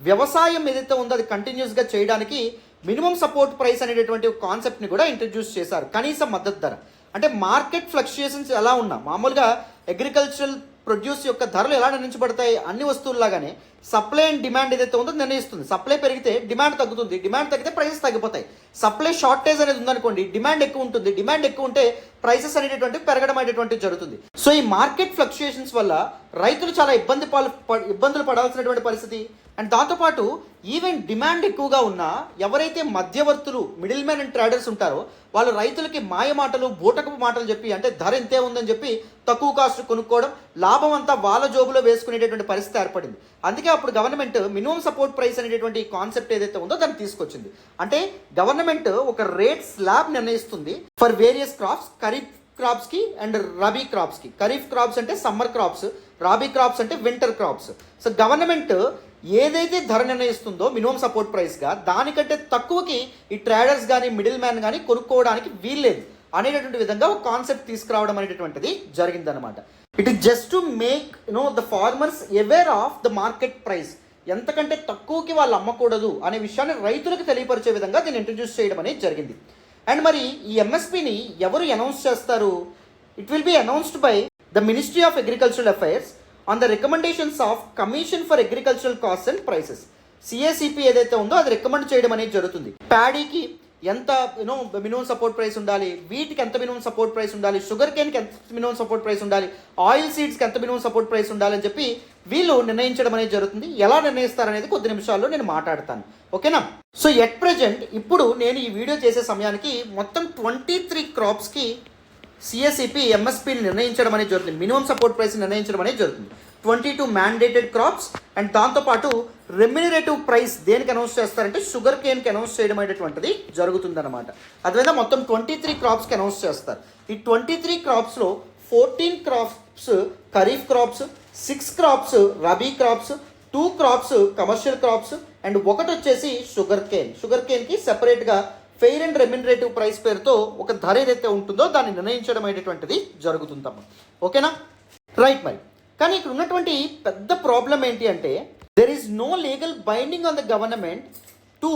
వ్యవసాయం ఏదైతే ఉందో అది కంటిన్యూస్గా చేయడానికి మినిమం సపోర్ట్ ప్రైస్ అనేటటువంటి ఒక కాన్సెప్ట్ని కూడా ఇంట్రడ్యూస్ చేశారు. కనీస మద్దతు ధర అంటే మార్కెట్ ఫ్లక్చుయేషన్స్ ఎలా ఉన్నా, మామూలుగా అగ్రికల్చరల్ ప్రొడ్యూస్ యొక్క ధరలు ఎలా నిర్ణయించబడతాయి, అన్ని వస్తువుల్లాగానే సప్లై అండ్ డిమాండ్ ఏదైతే ఉందో నిర్ణయిస్తుంది. సప్లై పెరిగితే డిమాండ్ తగ్గుతుంది, డిమాండ్ తగ్గితే ప్రైసెస్ తగ్గిపోతాయి. సప్లై షార్టేజ్ అనేది ఉందనుకోండి, డిమాండ్ ఎక్కువ ఉంటుంది, డిమాండ్ ఎక్కువ ఉంటే ప్రైసెస్ అనేటటువంటి పెరగడం అనేటువంటిది జరుగుతుంది. సో ఈ మార్కెట్ ఫ్లక్చుయేషన్స్ వల్ల రైతులు చాలా ఇబ్బందులు పడాల్సినటువంటి పరిస్థితి. అండ్ దాంతోపాటు ఈవెన్ డిమాండ్ ఎక్కువగా ఉన్నా ఎవరైతే మధ్యవర్తులు మిడిల్ మ్యాన్ అండ్ ట్రేడర్స్ ఉంటారో వాళ్ళు రైతులకి మాయ మాటలు బూటకపు మాటలు చెప్పి అంటే ధర ఇంతే ఉందని చెప్పి తక్కువ కాస్ట్ కొనుక్కోవడం, లాభం అంతా వాళ్ళ జోబులో వేసుకునేటటువంటి పరిస్థితి ఏర్పడింది. అందుకే అప్పుడు గవర్నమెంట్ మినిమం సపోర్ట్ ప్రైస్ అనేటటువంటి కాన్సెప్ట్ ఏదైతే ఉందో దాన్ని తీసుకొచ్చింది. అంటే గవర్నమెంట్ ఒక రేట్ స్లాబ్ నిర్ణయిస్తుంది for various crops, kharif crops కి అండ్ రబీ క్రాప్స్ కి. ఖరీఫ్ క్రాప్స్ అంటే సమ్మర్ క్రాప్స్, రాబీ క్రాప్స్ అంటే వింటర్ క్రాప్స్. సో గవర్నమెంట్ ఏదైతే ధర నిర్ణయిస్తుందో మినిమం సపోర్ట్ ప్రైస్గా దానికంటే తక్కువకి ఈ ట్రేడర్స్ కానీ మిడిల్ మ్యాన్ కానీ కొనుక్కోవడానికి వీల్లేదు అనేటటువంటి విధంగా ఒక కాన్సెప్ట్ తీసుకురావడం అనేటటువంటిది జరిగిందనమాట. It is just to make the farmers aware of the market price. ఎంతకంటే తక్కువకి వాళ్ళు అమ్మకూడదు అనే విషయాన్ని రైతులకు తెలియపరిచే విధంగా దీన్ని ఇంట్రడ్యూస్ చేయడం అనేది జరిగింది. అండ్ మరి ఈ ఎంఎస్పిని ఎవరు అనౌన్స్ చేస్తారు? It will be announced by the ministry of agricultural affairs on the recommendations of commission for agricultural cost and prices. CACP ఏదైతే ఉందో అది రికమెండ్ చేయడం అనేది జరుగుతుంది. ప్యాడీకి ఎంత మినిమం సపోర్ట్ ప్రైస్ ఉండాలి, వీటికి ఎంత మినిమం సపోర్ట్ ప్రైస్ ఉండాలి, షుగర్ కేన్కి ఎంత మినిమం సపోర్ట్ ప్రైస్ ఉండాలి, ఆయిల్ సీడ్స్కి ఎంత మినిమం సపోర్ట్ ప్రైస్ ఉండాలి అని చెప్పి వీళ్ళు నిర్ణయించడం అనేది జరుగుతుంది. ఎలా నిర్ణయిస్తారనేది కొద్ది నిమిషాల్లో నేను మాట్లాడతాను, ఓకేనా? సో ఎట్ ప్రెజెంట్ ఇప్పుడు నేను ఈ వీడియో చేసే సమయానికి మొత్తం 23 క్రాప్స్కి సిఎస్ఈపి ఎంఎస్పిని నిర్ణయించడం అనేది జరుగుతుంది, మినిమం సపోర్ట్ ప్రైస్ నిర్ణయించడం అనేది జరుగుతుంది. 22 మ్యాండేటెడ్ క్రాప్స్ అండ్ దాంతోపాటు రెమ్యునరేటివ్ ప్రైస్ దేనికి అనౌన్స్ చేస్తారంటే షుగర్ కేన్కి అనౌన్స్ చేయడం అనేటువంటిది జరుగుతుందన్నమాట. అదేవిధంగా మొత్తం 23 క్రాప్స్కి అనౌన్స్ చేస్తారు. ఈ 23 క్రాప్స్లో 14 crops kharif crops, 6 crops rabi crops, 2 crops commercial crops and ఒకటి వచ్చేసి షుగర్ కేన్. షుగర్ కేన్కి సెపరేట్గా ఫెయిర్ అండ్ రెమ్యునరేటివ్ ప్రైస్ పేరుతో ఒక ధర ఏదైతే ఉంటుందో దాన్ని నిర్ణయించడం అనేటువంటిది జరుగుతుందమ్మా, ఓకేనా? రైట్. మరి కానీ ఇక్కడ ఉన్నటువంటి పెద్ద ప్రాబ్లం ఏంటి అంటే there is no legal binding on the government to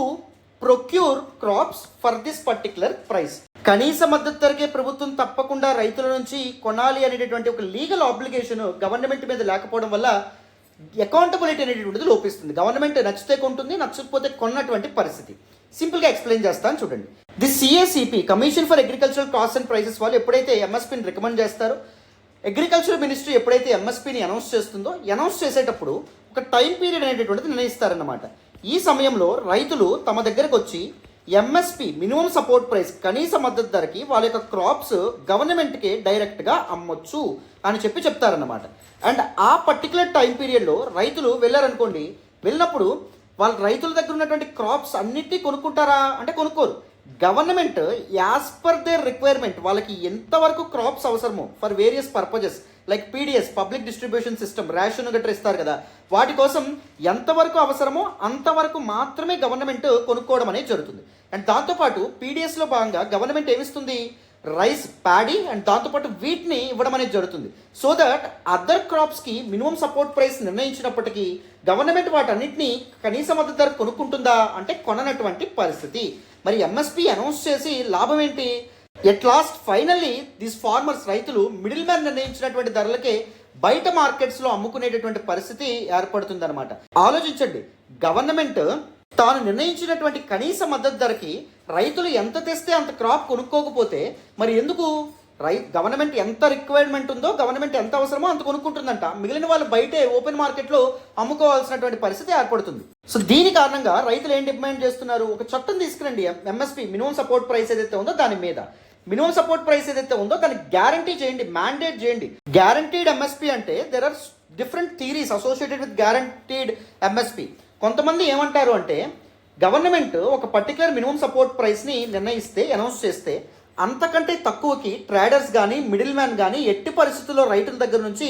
procure crops for this particular price. కనీస మద్దతు ధరకే ప్రభుత్వం తప్పకుండా రైతుల నుంచి కొనాలి అనేటటువంటి ఒక లీగల్ ఆబ్లిగేషన్ గవర్నమెంట్ మీద లేకపోవడం వల్ల అకౌంటబిలిటీ అనేటువంటిది లోపిస్తుంది. గవర్నమెంట్ నచ్చితే కొంటుంది, నచ్చకపోతే కొన్నటువంటి పరిస్థితి. సింపుల్గా ఎక్స్ప్లెయిన్ చేస్తాను చూడండి. The CACP commission for agricultural cost and prices వాళ్ళు ఎప్పుడైతే ఎంఎస్పిని రికమెండ్ చేస్తారో, అగ్రికల్చర్ మినిస్ట్రీ ఎప్పుడైతే ఎంఎస్పిని అనౌన్స్ చేస్తుందో, అనౌన్స్ చేసేటప్పుడు ఒక టైం పీరియడ్ అనేటటువంటిది నిర్ణయిస్తారన్నమాట. ఈ సమయంలో రైతులు తమ దగ్గరకు వచ్చి ఎంఎస్పి మినిమం సపోర్ట్ ప్రైస్ కనీస మద్దతు ధరకి వాళ్ళ యొక్క క్రాప్స్ గవర్నమెంట్కి డైరెక్ట్గా అమ్మొచ్చు అని చెప్తారన్నమాట. అండ్ ఆ పర్టికులర్ టైం పీరియడ్లో రైతులు వెళ్ళారనుకోండి, వెళ్ళినప్పుడు వాళ్ళ రైతుల దగ్గర ఉన్నటువంటి క్రాప్స్ అన్నిటినీ కొనుక్కుంటారా అంటే కొనుక్కోరు. Government as per their requirement వాళ్ళకి ఎంతవరకు క్రాప్స్ అవసరమో for various purposes like PDS public distribution system, ration గట్రా ఇస్తారు కదా, వాటి కోసం ఎంతవరకు అవసరమో అంతవరకు మాత్రమే గవర్నమెంట్ కొనుక్కోవడం అనేది జరుగుతుంది. అండ్ దాంతోపాటు పీడిఎస్లో భాగంగా గవర్నమెంట్ ఏమిస్తుంది, రైస్, ప్యాడీ అండ్ దాంతోపాటు వీటిని ఇవ్వడం అనేది జరుగుతుంది. సో దట్ అదర్ క్రాప్స్కి మినిమం సపోర్ట్ ప్రైస్ నిర్ణయించినప్పటికీ గవర్నమెంట్ వాటన్నిటిని కనీస మద్దతు ధర కొనుక్కుంటుందా అంటే కొననటువంటి పరిస్థితి. మరి ఎంఎస్పి అనౌన్స్ చేసి లాభం ఏంటి? At last finally these farmers రైతులు మిడిల్ మ్యాన్ నిర్ణయించినటువంటి ధరలకే బయట మార్కెట్స్లో అమ్ముకునేటటువంటి పరిస్థితి ఏర్పడుతుందన్నమాట. ఆలోచించండి, గవర్నమెంట్ తాను నిర్ణయించినటువంటి కనీస మద్దతు ధరకి రైతులు ఎంత తెస్తే అంత క్రాప్ కొనుక్కోకపోతే మరి ఎందుకు గవర్నమెంట్ ఎంత రిక్వైర్మెంట్ ఉందో, గవర్నమెంట్ ఎంత అవసరమో అంత కొనుక్కుంటుందంట, మిగిలిన వాళ్ళు బయటే ఓపెన్ మార్కెట్లో అమ్ముకోవాల్సినటువంటి పరిస్థితి ఏర్పడుతుంది. సో దీని కారణంగా రైతులు ఏం డిమాండ్ చేస్తున్నారు, ఒక చట్టం తీసుకురండి, ఎంఎస్పి మినిమం సపోర్ట్ ప్రైస్ ఏదైతే ఉందో దాని మీద మినిమం సపోర్ట్ ప్రైస్ ఏదైతే ఉందో దాన్ని గ్యారంటీ చేయండి, మ్యాండేట్ చేయండి. గ్యారంటీడ్ ఎంఎస్పి అంటే there are different theories associated with guaranteed MSP. కొంతమంది ఏమంటారు అంటే గవర్నమెంట్ ఒక పర్టికులర్ మినిమం సపోర్ట్ ప్రైస్ని నిర్ణయిస్తే, అనౌన్స్ చేస్తే అంతకంటే తక్కువకి ట్రేడర్స్ కానీ మిడిల్ మ్యాన్ కానీ ఎట్టి పరిస్థితుల్లో రైతుల దగ్గర నుంచి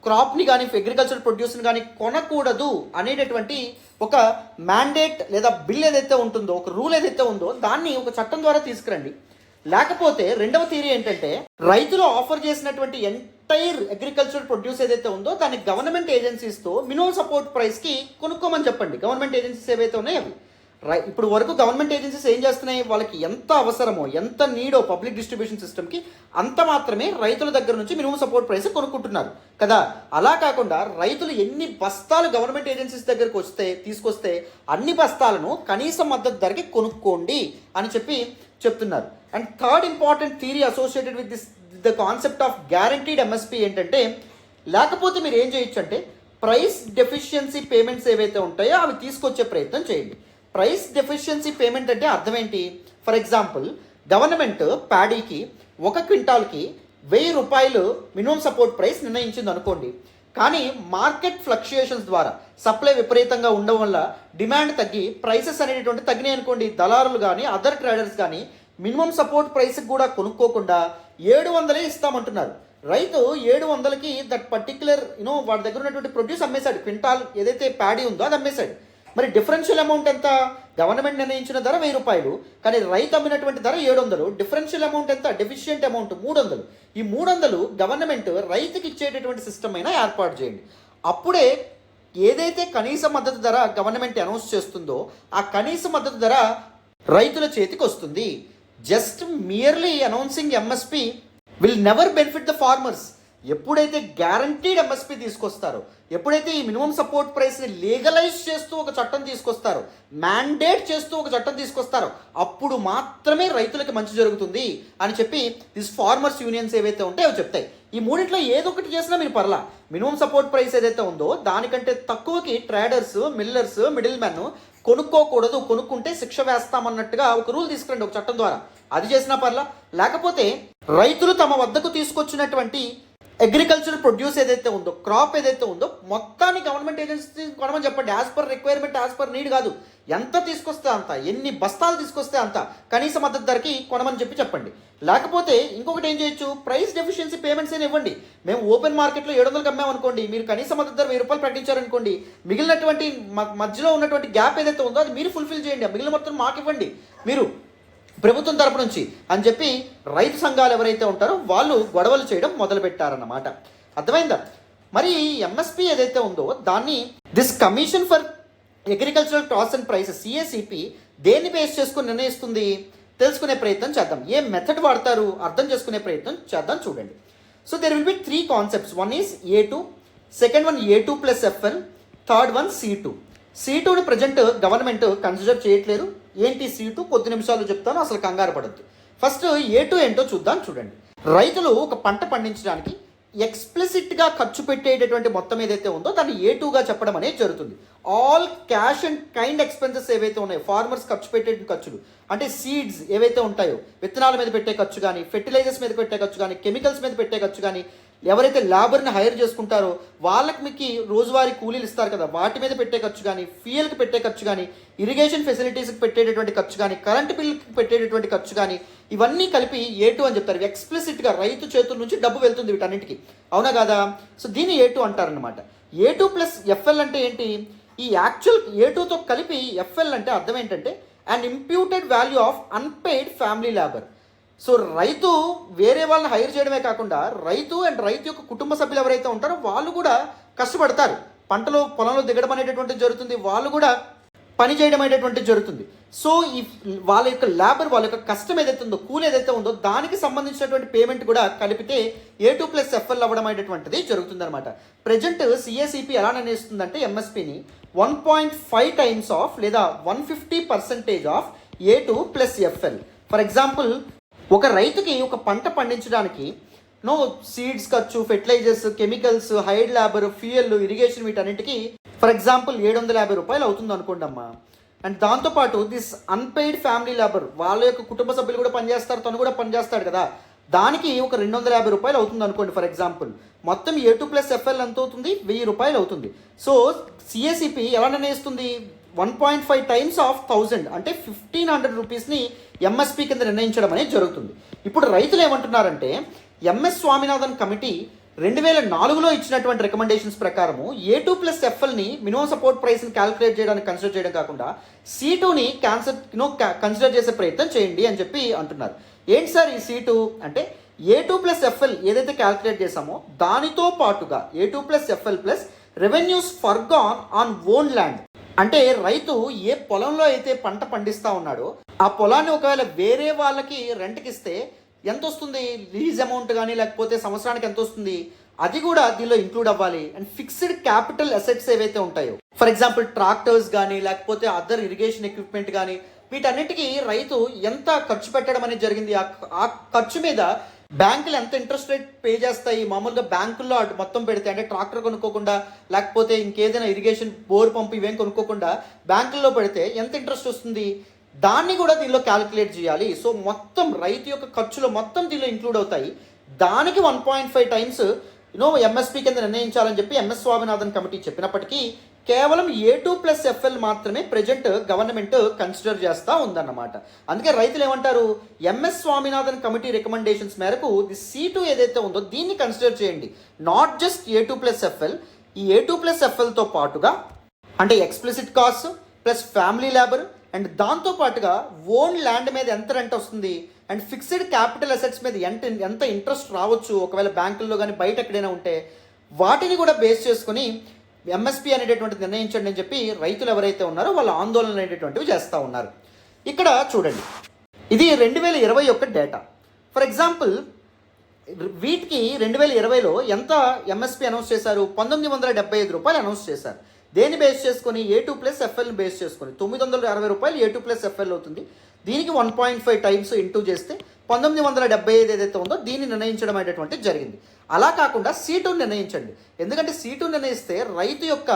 క్రాప్ని కానీ అగ్రికల్చర్ ప్రొడ్యూస్ని కానీ కొనకూడదు అనేటటువంటి ఒక మ్యాండేట్ లేదా బిల్ ఏదైతే ఉంటుందో, ఒక రూల్ ఏదైతే ఉందో దాన్ని ఒక చట్టం ద్వారా తీసుకురండి. లేకపోతే రెండవ థియరీ ఏంటంటే రైతులు ఆఫర్ చేసినటువంటి ఎంటైర్ అగ్రికల్చర్ ప్రొడ్యూస్ ఏదైతే ఉందో దాన్ని గవర్నమెంట్ ఏజెన్సీస్తో మినిమం సపోర్ట్ ప్రైస్కి కొనుక్కోమని చెప్పండి. గవర్నమెంట్ ఏజెన్సీస్ ఏవైతే ఉన్నాయో అవి ఇప్పుడు వరకు గవర్నమెంట్ ఏజెన్సీస్ ఏం చేస్తున్నాయి, వాళ్ళకి ఎంత అవసరమో ఎంత నీడో పబ్లిక్ డిస్ట్రిబ్యూషన్ సిస్టమ్కి అంత మాత్రమే రైతుల దగ్గర నుంచి మినిమం సపోర్ట్ ప్రైస్ కొనుక్కుంటున్నారు కదా. అలా కాకుండా రైతులు ఎన్ని బస్తాలు గవర్నమెంట్ ఏజెన్సీస్ దగ్గరకు తీసుకొస్తే అన్ని బస్తాలను కనీస మద్దతు ధరకి కొనుక్కోండి అని చెప్తున్నారు. And third important theory associated with the concept of guaranteed MSP ఏంటంటే, లేకపోతే మీరు ఏం చేయొచ్చు అంటే ప్రైస్ డెఫిషియన్సీ పేమెంట్స్ ఏవైతే ఉంటాయో అవి తీసుకొచ్చే ప్రయత్నం చేయండి. ప్రైస్ డెఫిషియన్సీ పేమెంట్ అంటే అర్థం ఏంటి? ఫర్ ఎగ్జాంపుల్, గవర్నమెంట్ ప్యాడీకి 1 క్వింటాల్కి 1000 రూపాయలు మినిమం సపోర్ట్ ప్రైస్ నిర్ణయించింది అనుకోండి. కానీ మార్కెట్ ఫ్లక్చుయేషన్స్ ద్వారా సప్లై విపరీతంగా ఉండడం వల్ల డిమాండ్ తగ్గి ప్రైసెస్ అనేటువంటి తగ్గినాయి అనుకోండి. దళారులు కానీ అదర్ ట్రేడర్స్ కానీ మినిమం సపోర్ట్ ప్రైస్కి కూడా కొనుక్కోకుండా 700 ఇస్తామంటున్నారు. రైతు 700కి దట్ పర్టిక్యులర్ వాడి దగ్గర ఉన్నటువంటి ప్రొడ్యూస్ అమ్మేశాడు. క్వింటాల్ ఏదైతే ప్యాడీ ఉందో అది అమ్మేశాడు. మరి డిఫరెన్షియల్ అమౌంట్ ఎంత? గవర్నమెంట్ నిర్ణయించిన ధర 1000 రూపాయలు, కానీ రైతు అమ్మినటువంటి ధర 700. డిఫరెన్షియల్ అమౌంట్ ఎంత? Deficient amount 300. ఈ 300 గవర్నమెంట్ రైతుకి ఇచ్చేటటువంటి సిస్టమ్ అయినా ఏర్పాటు చేయండి. అప్పుడే ఏదైతే కనీస మద్దతు ధర గవర్నమెంట్ అనౌన్స్ చేస్తుందో ఆ కనీస మద్దతు ధర రైతుల చేతికి వస్తుంది. Just merely announcing MSP will never benefit the farmers. ఎప్పుడైతే గ్యారంటీడ్ ఎంఎస్పి తీసుకొస్తారో, ఎప్పుడైతే ఈ మినిమం సపోర్ట్ ప్రైస్ని లీగలైజ్ చేస్తూ ఒక చట్టం తీసుకొస్తారో, మ్యాండేట్ చేస్తూ ఒక చట్టం తీసుకొస్తారో, అప్పుడు మాత్రమే రైతులకి మంచి జరుగుతుంది అని చెప్పి దిస్ ఫార్మర్స్ యూనియన్స్ ఏవైతే ఉంటాయో అవి చెప్తాయి. ఈ మూడింట్లో ఏదో ఒకటి చేసినా మీరు పర్లా. మినిమం సపోర్ట్ ప్రైస్ ఏదైతే ఉందో దానికంటే తక్కువకి ట్రేడర్స్, మిల్లర్స్, మిడిల్ మ్యాన్ కొనుక్కోకూడదు, కొనుక్కుంటే శిక్ష వేస్తామన్నట్టుగా ఒక రూల్ తీసుకురండి ఒక చట్టం ద్వారా. అది చేసినా పర్లా. లేకపోతే రైతులు తమ వద్దకు తీసుకొచ్చినటువంటి అగ్రికల్చర్ ప్రొడ్యూస్ ఏదైతే ఉందో, క్రాప్ ఏదైతే ఉందో మొత్తాన్ని గవర్నమెంట్ ఏజెన్సీ కొనమని చెప్పండి. As per requirement, as per need కాదు. ఎంత తీసుకొస్తే అంత, ఎన్ని బస్తాలు తీసుకొస్తే అంత కనీస మద్దతు ధరకి కొనమని చెప్పండి. లేకపోతే ఇంకొకటి ఏం చేయొచ్చు, ప్రైస్ డెఫిషియన్సీ పేమెంట్స్ అని ఇవ్వండి. మేము ఓపెన్ మార్కెట్లో 700కి అమ్మామనుకోండి, మీరు కనీస మద్దతు ధర 1000 రూపాయలు ప్రకటించారనుకోండి, మిగిలినటువంటి మధ్యలో ఉన్నటువంటి గ్యాప్ ఏదైతే ఉందో అది మీరు ఫుల్ఫిల్ చేయండి. మిగిలిన మొత్తం మాకు ఇవ్వండి మీరు ప్రభుత్వం తరపు నుంచి అని చెప్పి రైతు సంఘాలు ఎవరైతే ఉంటారో వాళ్ళు గొడవలు చేయడం మొదలుపెట్టారన్నమాట. అర్థమైందా? మరి ఎంఎస్పి ఏదైతే ఉందో దాన్ని this commission for agricultural cost and prices CACP దేన్ని బేస్ చేసుకుని నిర్ణయిస్తుంది తెలుసుకునే ప్రయత్నం చేద్దాం. ఏ మెథడ్ వాడతారు అర్థం చేసుకునే ప్రయత్నం చేద్దాం. చూడండి. So there will be 3 concepts. One is A2, second one A2 plus FL, third one C2. C2ని ప్రజెంట్ గవర్నమెంట్ కన్సిడర్ చేయట్లేదు. ఏంటి C2? కొద్ది నిమిషాలు చెప్తాను, అసలు కంగారు పడద్దు. ఫస్ట్ A2 ఏంటో చూద్దాం. చూడండి. రైతులు ఒక పంట పండించడానికి ఎక్స్ప్లిసిట్గా ఖర్చు పెట్టేటటువంటి మొత్తం ఏదైతే ఉందో దాన్ని A2గా చెప్పడం అనేది జరుగుతుంది. All cash and kind expenses ఏవైతే ఉన్నాయో, ఫార్మర్స్ ఖర్చు పెట్టే ఖర్చులు అంటే సీడ్స్ ఏవైతే ఉంటాయో, విత్తనాల మీద పెట్టే ఖర్చు కానీ, ఫెర్టిలైజర్స్ మీద పెట్టే ఖర్చు కానీ, కెమికల్స్ మీద పెట్టే ఖర్చు కానీ, ఎవరైతే లేబర్ని హైర్ చేసుకుంటారో వాళ్ళకి మీకు రోజువారీ కూలీలు ఇస్తారు కదా, వాటి మీద పెట్టే ఖర్చు కానీ, ఫ్యూయల్కి పెట్టే ఖర్చు కానీ, ఇరిగేషన్ ఫెసిలిటీస్కి పెట్టేటటువంటి ఖర్చు కానీ, కరెంట్ బిల్కి పెట్టేటటువంటి ఖర్చు కానీ, ఇవన్నీ కలిపి A2 అని చెప్తారు. ఎక్స్ప్లిసిట్గా రైతు చేతుల నుంచి డబ్బు వెళ్తుంది వీటన్నిటికీ. అవునా కాదా? సో దీన్ని A2 అంటారనమాట. A2 ప్లస్ FL అంటే ఏంటి? ఈ యాక్చువల్ A2తో కలిపి FL అంటే అర్థం ఏంటంటే and imputed value of unpaid family labour. So రైతు వేరే వాళ్ళని హైర్ చేయడమే కాకుండా రైతు అండ్ రైతు యొక్క కుటుంబ సభ్యులు ఎవరైతే ఉంటారో వాళ్ళు కూడా కష్టపడతారు. పొలంలో దిగడం అనేటటువంటిది జరుగుతుంది, వాళ్ళు కూడా పని చేయడం అనేటటువంటిది జరుగుతుంది. సో ఈ వాళ్ళ యొక్క లేబర్, వాళ్ళ యొక్క కష్టం ఏదైతే ఉందో, కూలి ఏదైతే ఉందో దానికి సంబంధించినటువంటి పేమెంట్ కూడా కలిపితే A2 ప్లస్ FL అవ్వడం అనేటటువంటిది జరుగుతుంది అనమాట. ప్రజెంట్ సిఏసిపి ఎలా నిర్ణయిస్తుందంటే ఎంఎస్పిని 1.5 టైమ్స్ ఆఫ్ లేదా 150% of A2 plus FL. For example, ఒక రైతుకి ఒక పంట పండించడానికి సీడ్స్ ఖర్చు, fertilisers, chemicals, hired labour, fuel, irrigation వీటన్నిటికీ ఫర్ ఎగ్జాంపుల్ 750 రూపాయలు అవుతుంది అనుకోండి అమ్మా. అండ్ దాంతోపాటు దిస్ అన్పెయిడ్ ఫ్యామిలీ లేబర్, వాళ్ళ యొక్క కుటుంబ సభ్యులు కూడా పనిచేస్తారు, తను కూడా పనిచేస్తాడు కదా, దానికి ఒక 250 రూపాయలు అవుతుంది అనుకోండి ఫర్ ఎగ్జాంపుల్. మొత్తం A2 ప్లస్ FL ఎంత అవుతుంది? 1000 రూపాయలు అవుతుంది. సో సిఏసిపి ఎలా నిర్ణయిస్తుంది? 1.5 టైమ్స్ ఆఫ్ 1000 అంటే 1500 రూపీస్ని ఎంఎస్పి కింద నిర్ణయించడం అనేది జరుగుతుంది. ఇప్పుడు రైతులు ఏమంటున్నారంటే ఎంఎస్ స్వామినాథన్ కమిటీ 2004లో ఇచ్చినటువంటి రికమెండేషన్స్ ప్రకారము A2 ప్లస్ FLని మినిమం సపోర్ట్ ప్రైస్ని క్యాలిక్యులేట్ చేయడానికి కన్సిడర్ చేయడం కాకుండా C2ని కన్సిడర్ చేసే ప్రయత్నం చేయండి అని చెప్పి అంటున్నారు. ఏంటి సార్ ఈ C2 అంటే A2 ప్లస్ FL ఏదైతే క్యాలిక్యులేట్ చేసామో దానితో పాటుగా A2 plus FL plus revenues forgone on own land. అంటే రైతు ఏ పొలంలో అయితే పంట పండిస్తూ ఉన్నాడో ఆ పొలాన్ని ఒకవేళ వేరే వాళ్ళకి రెంట్కి ఇస్తే ఎంత వస్తుంది, లీజ్ అమౌంట్ కానీ లేకపోతే సంవత్సరానికి ఎంత వస్తుంది, అది కూడా దీనిలో ఇంక్లూడ్ అవ్వాలి. అండ్ ఫిక్స్డ్ క్యాపిటల్ అసెట్స్ ఏవైతే ఉంటాయో, ఫర్ ఎగ్జాంపుల్ ట్రాక్టర్స్ కానీ లేకపోతే అదర్ ఇరిగేషన్ ఎక్విప్మెంట్ కానీ, వీటన్నిటికీ రైతు ఎంత ఖర్చు పెట్టడం అనేది జరిగింది, ఆ ఖర్చు మీద బ్యాంకులు ఎంత ఇంట్రెస్ట్ రేట్ పే చేస్తాయి? మామూలుగా బ్యాంకుల్లో అటు మొత్తం పెడితే, అంటే ట్రాక్టర్ కొనుక్కోకుండా లేకపోతే ఇంకేదైనా ఇరిగేషన్ బోర్ పంపు ఇవేం కొనుక్కోకుండా బ్యాంకుల్లో పెడితే ఎంత ఇంట్రెస్ట్ వస్తుంది? దాన్ని కూడా దీనిలో క్యాలిక్యులేట్ చేయాలి. సో మొత్తం రైతు యొక్క ఖర్చులు మొత్తం దీనిలో ఇంక్లూడ్ అవుతాయి. దానికి 1.5 టైమ్స్ ఎంఎస్పీ కింద నిర్ణయించాలని చెప్పి ఎంఎస్ స్వామినాథన్ కమిటీ చెప్పినప్పటికీ కేవలం A2+FL మాత్రమే ప్రజెంట్ గవర్నమెంట్ కన్సిడర్ చేస్తూ ఉందన్నమాట. అందుకే రైతులు ఏమంటారు, ఎంఎస్ స్వామినాథన్ కమిటీ రికమెండేషన్స్ మేరకు C2 ఏదైతే ఉందో దీన్ని కన్సిడర్ చేయండి, నాట్ జస్ట్ A2+FL. ఈ A2+FLతో పాటుగా అంటే explicit cost plus family labour and దాంతో పాటుగా ఓన్ ల్యాండ్ మీద ఎంత రెంట్ వస్తుంది అండ్ ఫిక్స్డ్ క్యాపిటల్ అసెట్స్ మీద ఎంత ఇంట్రెస్ట్ రావచ్చు ఒకవేళ బ్యాంకుల్లో కానీ బయట ఎక్కడైనా ఉంటే వాటిని కూడా బేస్ చేసుకుని ఎంఎస్పీ అనేటటువంటిది నిర్ణయించండి అని చెప్పి రైతులు ఎవరైతే ఉన్నారో వాళ్ళ ఆందోళన అనేటటువంటివి చేస్తూ ఉన్నారు. ఇక్కడ చూడండి, ఇది 2021 డేటా. ఫర్ ఎగ్జాంపుల్ వీటికి 2020లో ఎంత ఎంఎస్పీ అనౌన్స్ చేశారు? 1975 రూపాయలు అనౌన్స్ చేశారు. దేన్ని బేస్ చేసుకొని? A2+FL బేస్ చేసుకొని 960 రూపాయలు A2+FL అవుతుంది. దీనికి 1.5 టైమ్స్ ఇంటూ చేస్తే 1975 ఏదైతే ఉందో దీన్ని నిర్ణయించడం అనేటటువంటిది జరిగింది. అలా కాకుండా C2 నిర్ణయించండి, ఎందుకంటే C2 నిర్ణయిస్తే రైతు యొక్క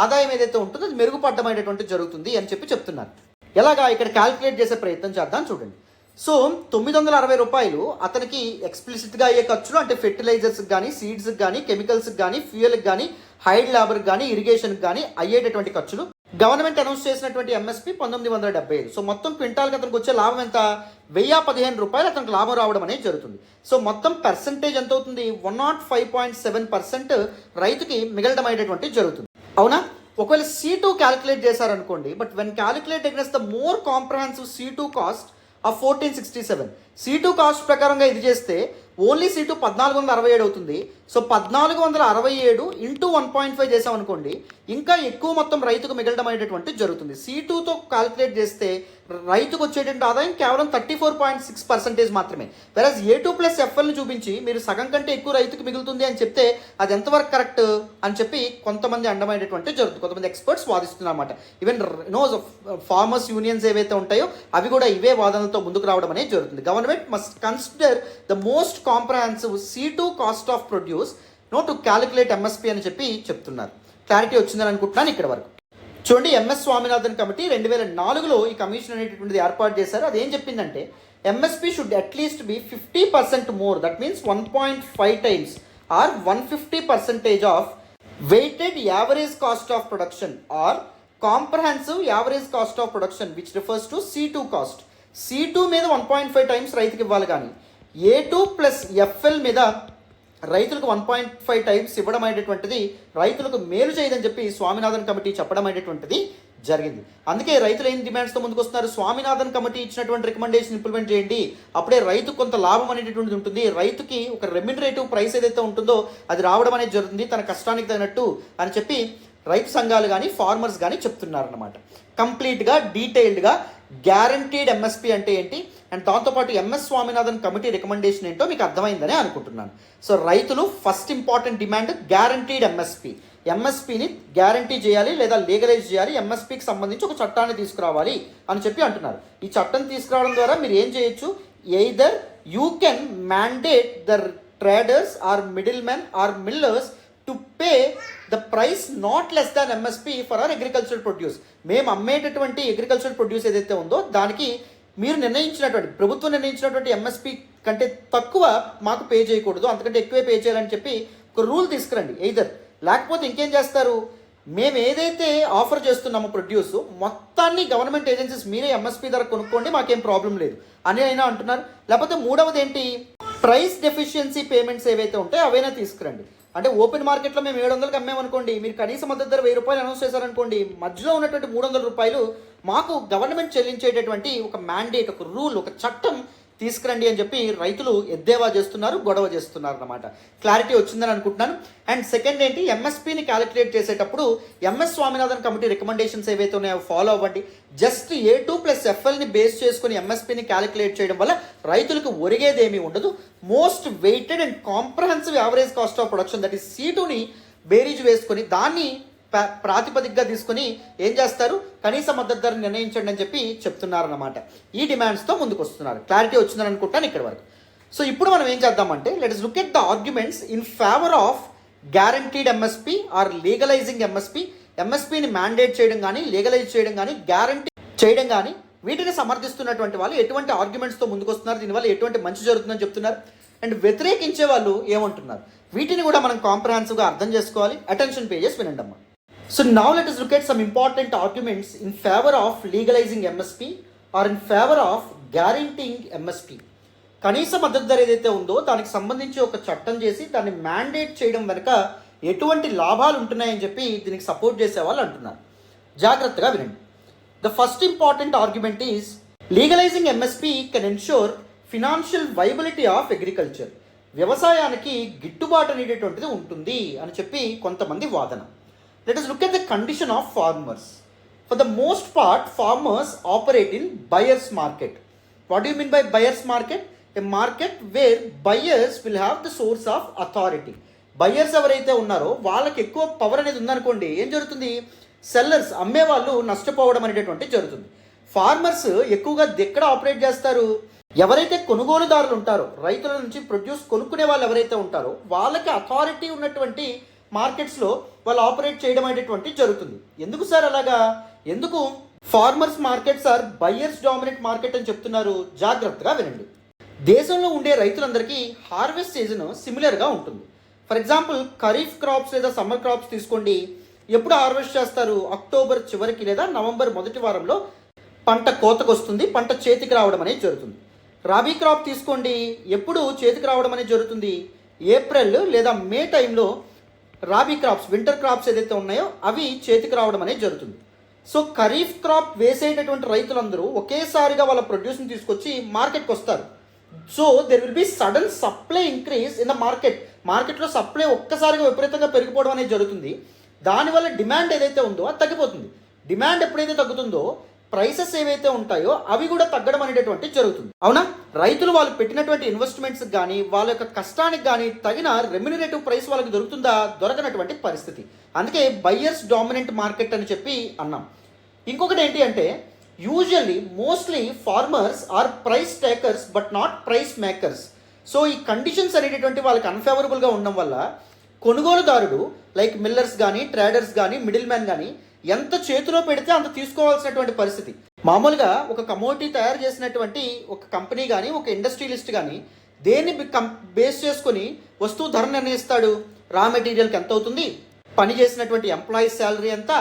ఆదాయం ఏదైతే ఉంటుందో అది మెరుగుపడడం అనేటటువంటిది జరుగుతుంది అని చెప్పి చెప్తున్నారు. ఎలాగా ఇక్కడ క్యాల్కులేట్ చేసే ప్రయత్నం చేద్దాం చూడండి. సో 960 రూపాయలు అతనికి ఎక్స్ప్లిసిట్గా అయ్యే ఖర్చులు, అంటే ఫెర్టిలైజర్స్కి కానీ సీడ్స్కి కానీ కెమికల్స్కి కానీ ఫ్యూయల్కి కానీ హైడ్ లేబర్కి కానీ ఇరిగేషన్కి కానీ అయ్యేటటువంటి ఖర్చులు. గవర్నమెంట్ అనౌన్స్ చేసినటువంటి ఎంఎస్పీ 1975. సో మొత్తం క్వింటాల్కి అతనికి వచ్చే లాభం ఎంత? 1015 రూపాయలు అతనికి లాభం రావడం అనేది జరుగుతుంది. సో మొత్తం పర్సంటేజ్ ఎంత అవుతుంది? 105.7% రైతుకి మిగలడం అనేటటువంటి జరుగుతుంది. అవునా? ఒకవేళ C2 క్యాలిక్యులేట్ చేశారనుకోండి, but when calculate against the more comprehensive C2 cost of 1467, C2 cost ప్రకారంగా ఇది చేస్తే ఓన్లీ C2 1467 అవుతుంది. సో 1467 ఇంటూ 1.5 చేసామనుకోండి, ఇంకా ఎక్కువ మొత్తం రైతుకు మిగలడం అనేటటువంటి జరుగుతుంది. C2తో క్యాలిక్యులేట్ చేస్తే రైతుకు వచ్చేటువంటి ఆదాయం కేవలం 34.6% మాత్రమే. వెరస్ A2+FLని చూపించి మీరు సగం కంటే ఎక్కువ రైతుకు మిగులుతుంది అని చెప్తే అది ఎంతవరకు కరెక్ట్ అని చెప్పి కొంతమంది అండమైనటువంటి జరుగుతుంది. కొంతమంది ఎక్స్పర్ట్స్ వాదిస్తున్నారు అన్నమాట. ఈవెన్ ఫార్మర్స్ యూనియన్స్ ఏవైతే ఉంటాయో అవి కూడా ఇవే వాదనలతో ముందుకు రావడం అనేది జరుగుతుంది. Government must consider the most comprehensive C2 cost of produce to calculate MSP అని చెప్పి చెప్తున్నారు. క్లారిటీ వచ్చిందని అనుకుంటున్నాను ఇక్కడ వరకు. చూడండి, ఎంఎస్ స్వామినాథన్ కమిటీ 2004లో ఈ కమిషన్ అనేటటువంటిది ఏర్పాటు చేశారు. అదేం చెప్పిందంటే MSP should at least be 50% more, that means 1.5 times or 150% of weighted average cost of production or comprehensive average cost of production which refers to C2 cost. C2 మీద 1.5 టైమ్స్ రైతుకి ఇవ్వాలి, కానీ A2+FL మీద రైతులకు 1.5 టైమ్స్ ఇవ్వడం అనేటటువంటిది రైతులకు మేలు చేయదని చెప్పి స్వామినాథన్ కమిటీ చెప్పడం అనేటటువంటిది జరిగింది. అందుకే రైతులు ఏం డిమాండ్స్తో ముందుకు వస్తున్నారు? స్వామినాథన్ కమిటీ ఇచ్చినటువంటి రికమెండేషన్ ఇంప్లిమెంట్ చేయండి, అప్పుడే రైతుకు కొంత లాభం అనేటటువంటిది ఉంటుంది, రైతుకి ఒక రెమ్యునరేటివ్ ప్రైస్ ఏదైతే ఉంటుందో అది రావడం అనేది జరుగుతుంది తన కష్టానికి తగినట్టు అని చెప్పి రైతు సంఘాలు కానీ ఫార్మర్స్ కానీ చెప్తున్నారన్నమాట. కంప్లీట్గా డీటెయిల్డ్గా గ్యారంటీడ్ ఎంఎస్పీ అంటే ఏంటి అండ్ దాంతోపాటు ఎంఎస్ స్వామినాథన్ కమిటీ రికమెండేషన్ ఏంటో మీకు అర్థమైందని అనుకుంటున్నాను. సో రైతులు first important demand guaranteed MSP. ఎంఎస్పీని గ్యారంటీ చేయాలి లేదా లీగలైజ్ చేయాలి, ఎంఎస్పీకి సంబంధించి ఒక చట్టాన్ని తీసుకురావాలి అని చెప్పి అంటున్నారు. ఈ చట్టం తీసుకురావడం ద్వారా మీరు ఏం చేయొచ్చు? Either you can mandate the traders or middle men or millers to pay the price not less than MSP for our agricultural produce. మేము అమ్మేటటువంటి అగ్రికల్చరల్ ప్రొడ్యూస్ ఏదైతే ఉందో దానికి మీరు నిర్ణయించినటువంటి ప్రభుత్వం నిర్ణయించినటువంటి ఎంఎస్పీ కంటే తక్కువ మాకు పే చేయకూడదు, అంతకంటే ఎక్కువే పే చేయాలని చెప్పి ఒక రూల్ తీసుకురండి ఎయిదర్. లేకపోతే ఇంకేం చేస్తారు? మేము ఏదైతే ఆఫర్ చేస్తున్నామో ప్రొడ్యూస్ మొత్తాన్ని గవర్నమెంట్ ఏజెన్సీస్ మీరే ఎంఎస్పీ ధర కొనుక్కోండి, మాకేం ప్రాబ్లం లేదు అని అయినా అంటున్నారు. లేకపోతే మూడవది ఏంటి? ప్రైస్ డెఫిషియన్సీ పేమెంట్స్ ఏవైతే ఉంటాయో అవైనా తీసుకురండి. అంటే ఓపెన్ మార్కెట్లో మేము 700కి అమ్మామనుకోండి, మీరు కనీస మద్దతు ధర 1000 రూపాయలు అనౌన్స్ చేశారనుకోండి, మధ్యలో ఉన్నటువంటి 300 రూపాయలు మాకు గవర్నమెంట్ చెల్లించేటటువంటి ఒక మ్యాండేట్, ఒక రూల్, ఒక చట్టం తీసుకురండి అని చెప్పి రైతులు ఎద్దేవా చేస్తున్నారు, గొడవ చేస్తున్నారు అన్నమాట. క్లారిటీ వచ్చిందని అనుకుంటున్నాను. అండ్ సెకండ్ ఏంటి? ఎంఎస్పీని క్యాలిక్యులేట్ చేసేటప్పుడు ఎంఎస్ స్వామినాథన్ కమిటీ రికమెండేషన్స్ ఏవైతే ఉన్నాయో ఫాలో అవ్వండి. జస్ట్ A2+FLని బేస్ చేసుకుని ఎంఎస్పీని క్యాలిక్యులేట్ చేయడం వల్ల రైతులకు ఒరిగేదేమీ ఉండదు. Most weighted and comprehensive average cost of production that is C2ని బేరీజ్ వేసుకొని దాన్ని ప్రాతిపదికగా తీసుకొని ఏం చేస్తారు? కనీస మద్దతు ధర నిర్ణయించండి అని చెప్పి చెప్తున్నారన్నమాట. ఈ డిమాండ్స్తో ముందుకు వస్తున్నారు. క్లారిటీ వచ్చిందని అనుకుంటాను ఇక్కడ వరకు. సో ఇప్పుడు మనం ఏం చేద్దామంటే let us look at the arguments in favour of guaranteed MSP or legalising MSP. ఎంఎస్పిని మ్యాండేట్ చేయడం కానీ, లీగలైజ్ చేయడం కానీ, గ్యారంటీ చేయడం కానీ, వీటిని సమర్థిస్తున్నటువంటి వాళ్ళు ఎటువంటి ఆర్గ్యుమెంట్స్తో ముందుకు వస్తున్నారు, దీనివల్ల ఎటువంటి మంచి జరుగుతుందని చెప్తున్నారు, అండ్ వ్యతిరేకించే వాళ్ళు ఏమంటున్నారు, వీటిని కూడా మనం కాంప్రహెన్సివ్గా అర్థం చేసుకోవాలి. అటెన్షన్ పేజెస్ వినండి అమ్మా. So now let us look at some important arguments in favor of legalizing MSP or in favor of guaranteeing MSP. కనీస మద్దతు ధర ఏదైతే ఉందో దానికి సంబంధించి ఒక చట్టం చేసి దాన్ని మ్యాండేట్ చేయడం వెనుక ఎటువంటి లాభాలు ఉంటున్నాయని చెప్పి దీనికి సపోర్ట్ చేసే వాళ్ళు అంటున్నారు. జాగ్రత్తగా వినండి. The first important argument is legalising MSP can ensure financial viability of agriculture. వ్యవసాయానికి గిట్టుబాటు అనేటటువంటిది ఉంటుంది అని చెప్పి కొంతమంది వాదన. Let us look at the condition of farmers. For the most part, farmers operate in buyer's market. What do you mean by buyer's market? A market where buyers will have the source of authority. Buyers ఎవరైతే ఉన్నారో వాళ్ళకి ఎక్కువ power అనేది ఉందనుకోండి, ఏం జరుగుతుంది, sellers అమ్మే వాళ్ళు నష్టపోవడం అనేటటువంటి జరుగుతుంది. ఫార్మర్స్ ఎక్కువగా ఎక్కడ ఆపరేట్ చేస్తారు, ఎవరైతే కొనుగోలుదారులు ఉంటారో, రైతుల నుంచి ప్రొడ్యూస్ కొనుక్కునే వాళ్ళు ఎవరైతే ఉంటారో వాళ్ళకి అథారిటీ ఉన్నటువంటి మార్కెట్స్లో వాళ్ళు ఆపరేట్ చేయడం అనేటువంటి జరుగుతుంది. ఎందుకు సార్ అలాగా, ఎందుకు farmers markets or buyers dominate market అని చెప్తున్నారు? జాగ్రత్తగా వినండి. దేశంలో ఉండే రైతులందరికీ హార్వెస్ట్ సీజన్ సిమిలర్గా ఉంటుంది. ఫర్ ఎగ్జాంపుల్ ఖరీఫ్ క్రాప్స్ లేదా సమ్మర్ క్రాప్స్ తీసుకోండి, ఎప్పుడు హార్వెస్ట్ చేస్తారు, అక్టోబర్ చివరికి లేదా నవంబర్ మొదటి వారంలో పంట కోతకు వస్తుంది, పంట చేతికి రావడం అనేది జరుగుతుంది. రబీ క్రాప్ తీసుకోండి, ఎప్పుడు చేతికి రావడం అనేది జరుగుతుంది, ఏప్రిల్ లేదా మే టైంలో రాబీ క్రాప్స్, వింటర్ క్రాప్స్ ఏదైతే ఉన్నాయో అవి చేతికి రావడం అనేది జరుగుతుంది. సో ఖరీఫ్ క్రాప్ వేసేటటువంటి రైతులందరూ ఒకేసారిగా వాళ్ళ ప్రొడ్యూస్ని తీసుకొచ్చి మార్కెట్కి వస్తారు. So there will B sudden supply increase in the market. మార్కెట్లో సప్లై ఒక్కసారిగా విపరీతంగా పెరిగిపోవడం అనేది జరుగుతుంది. దానివల్ల డిమాండ్ ఏదైతే ఉందో అది తగ్గిపోతుంది. డిమాండ్ ఎప్పుడైతే తగ్గుతుందో ప్రైసెస్ ఏవైతే ఉంటాయో అవి కూడా తగ్గడం అనేటటువంటి జరుగుతుంది. అవునా, రైతులు వాళ్ళు పెట్టినటువంటి ఇన్వెస్ట్మెంట్స్కి కానీ వాళ్ళ యొక్క కష్టానికి కానీ తగిన రెమ్యునరేటివ్ ప్రైస్ వాళ్ళకి దొరుకుతుందా, దొరకనటువంటి పరిస్థితి. అందుకే బయ్యర్స్ డామినెంట్ మార్కెట్ అని చెప్పి అన్నాం. ఇంకొకటి ఏంటి అంటే usually mostly farmers are price takers but not price makers. So ఈ కండిషన్స్ అనేటటువంటి వాళ్ళకి అన్ఫేవరబుల్గా ఉండడం వల్ల కొనుగోలుదారుడు లైక్ మిల్లర్స్ కానీ, ట్రేడర్స్ కానీ, మిడిల్ మ్యాన్ కానీ ఎంత చేతిలో పెడితే అంత తీసుకోవాల్సినటువంటి పరిస్థితి. మామూలుగా ఒక కమోడిటీ తయారు చేసినటువంటి ఒక కంపెనీ కానీ, ఒక ఇండస్ట్రియలిస్ట్ కానీ దేన్ని బేస్ చేసుకొని వస్తువు ధర నిర్ణయిస్తాడు? రా మెటీరియల్కి ఎంత అవుతుంది, పని చేసినటువంటి ఎంప్లాయీస్ శాలరీ ఎంత,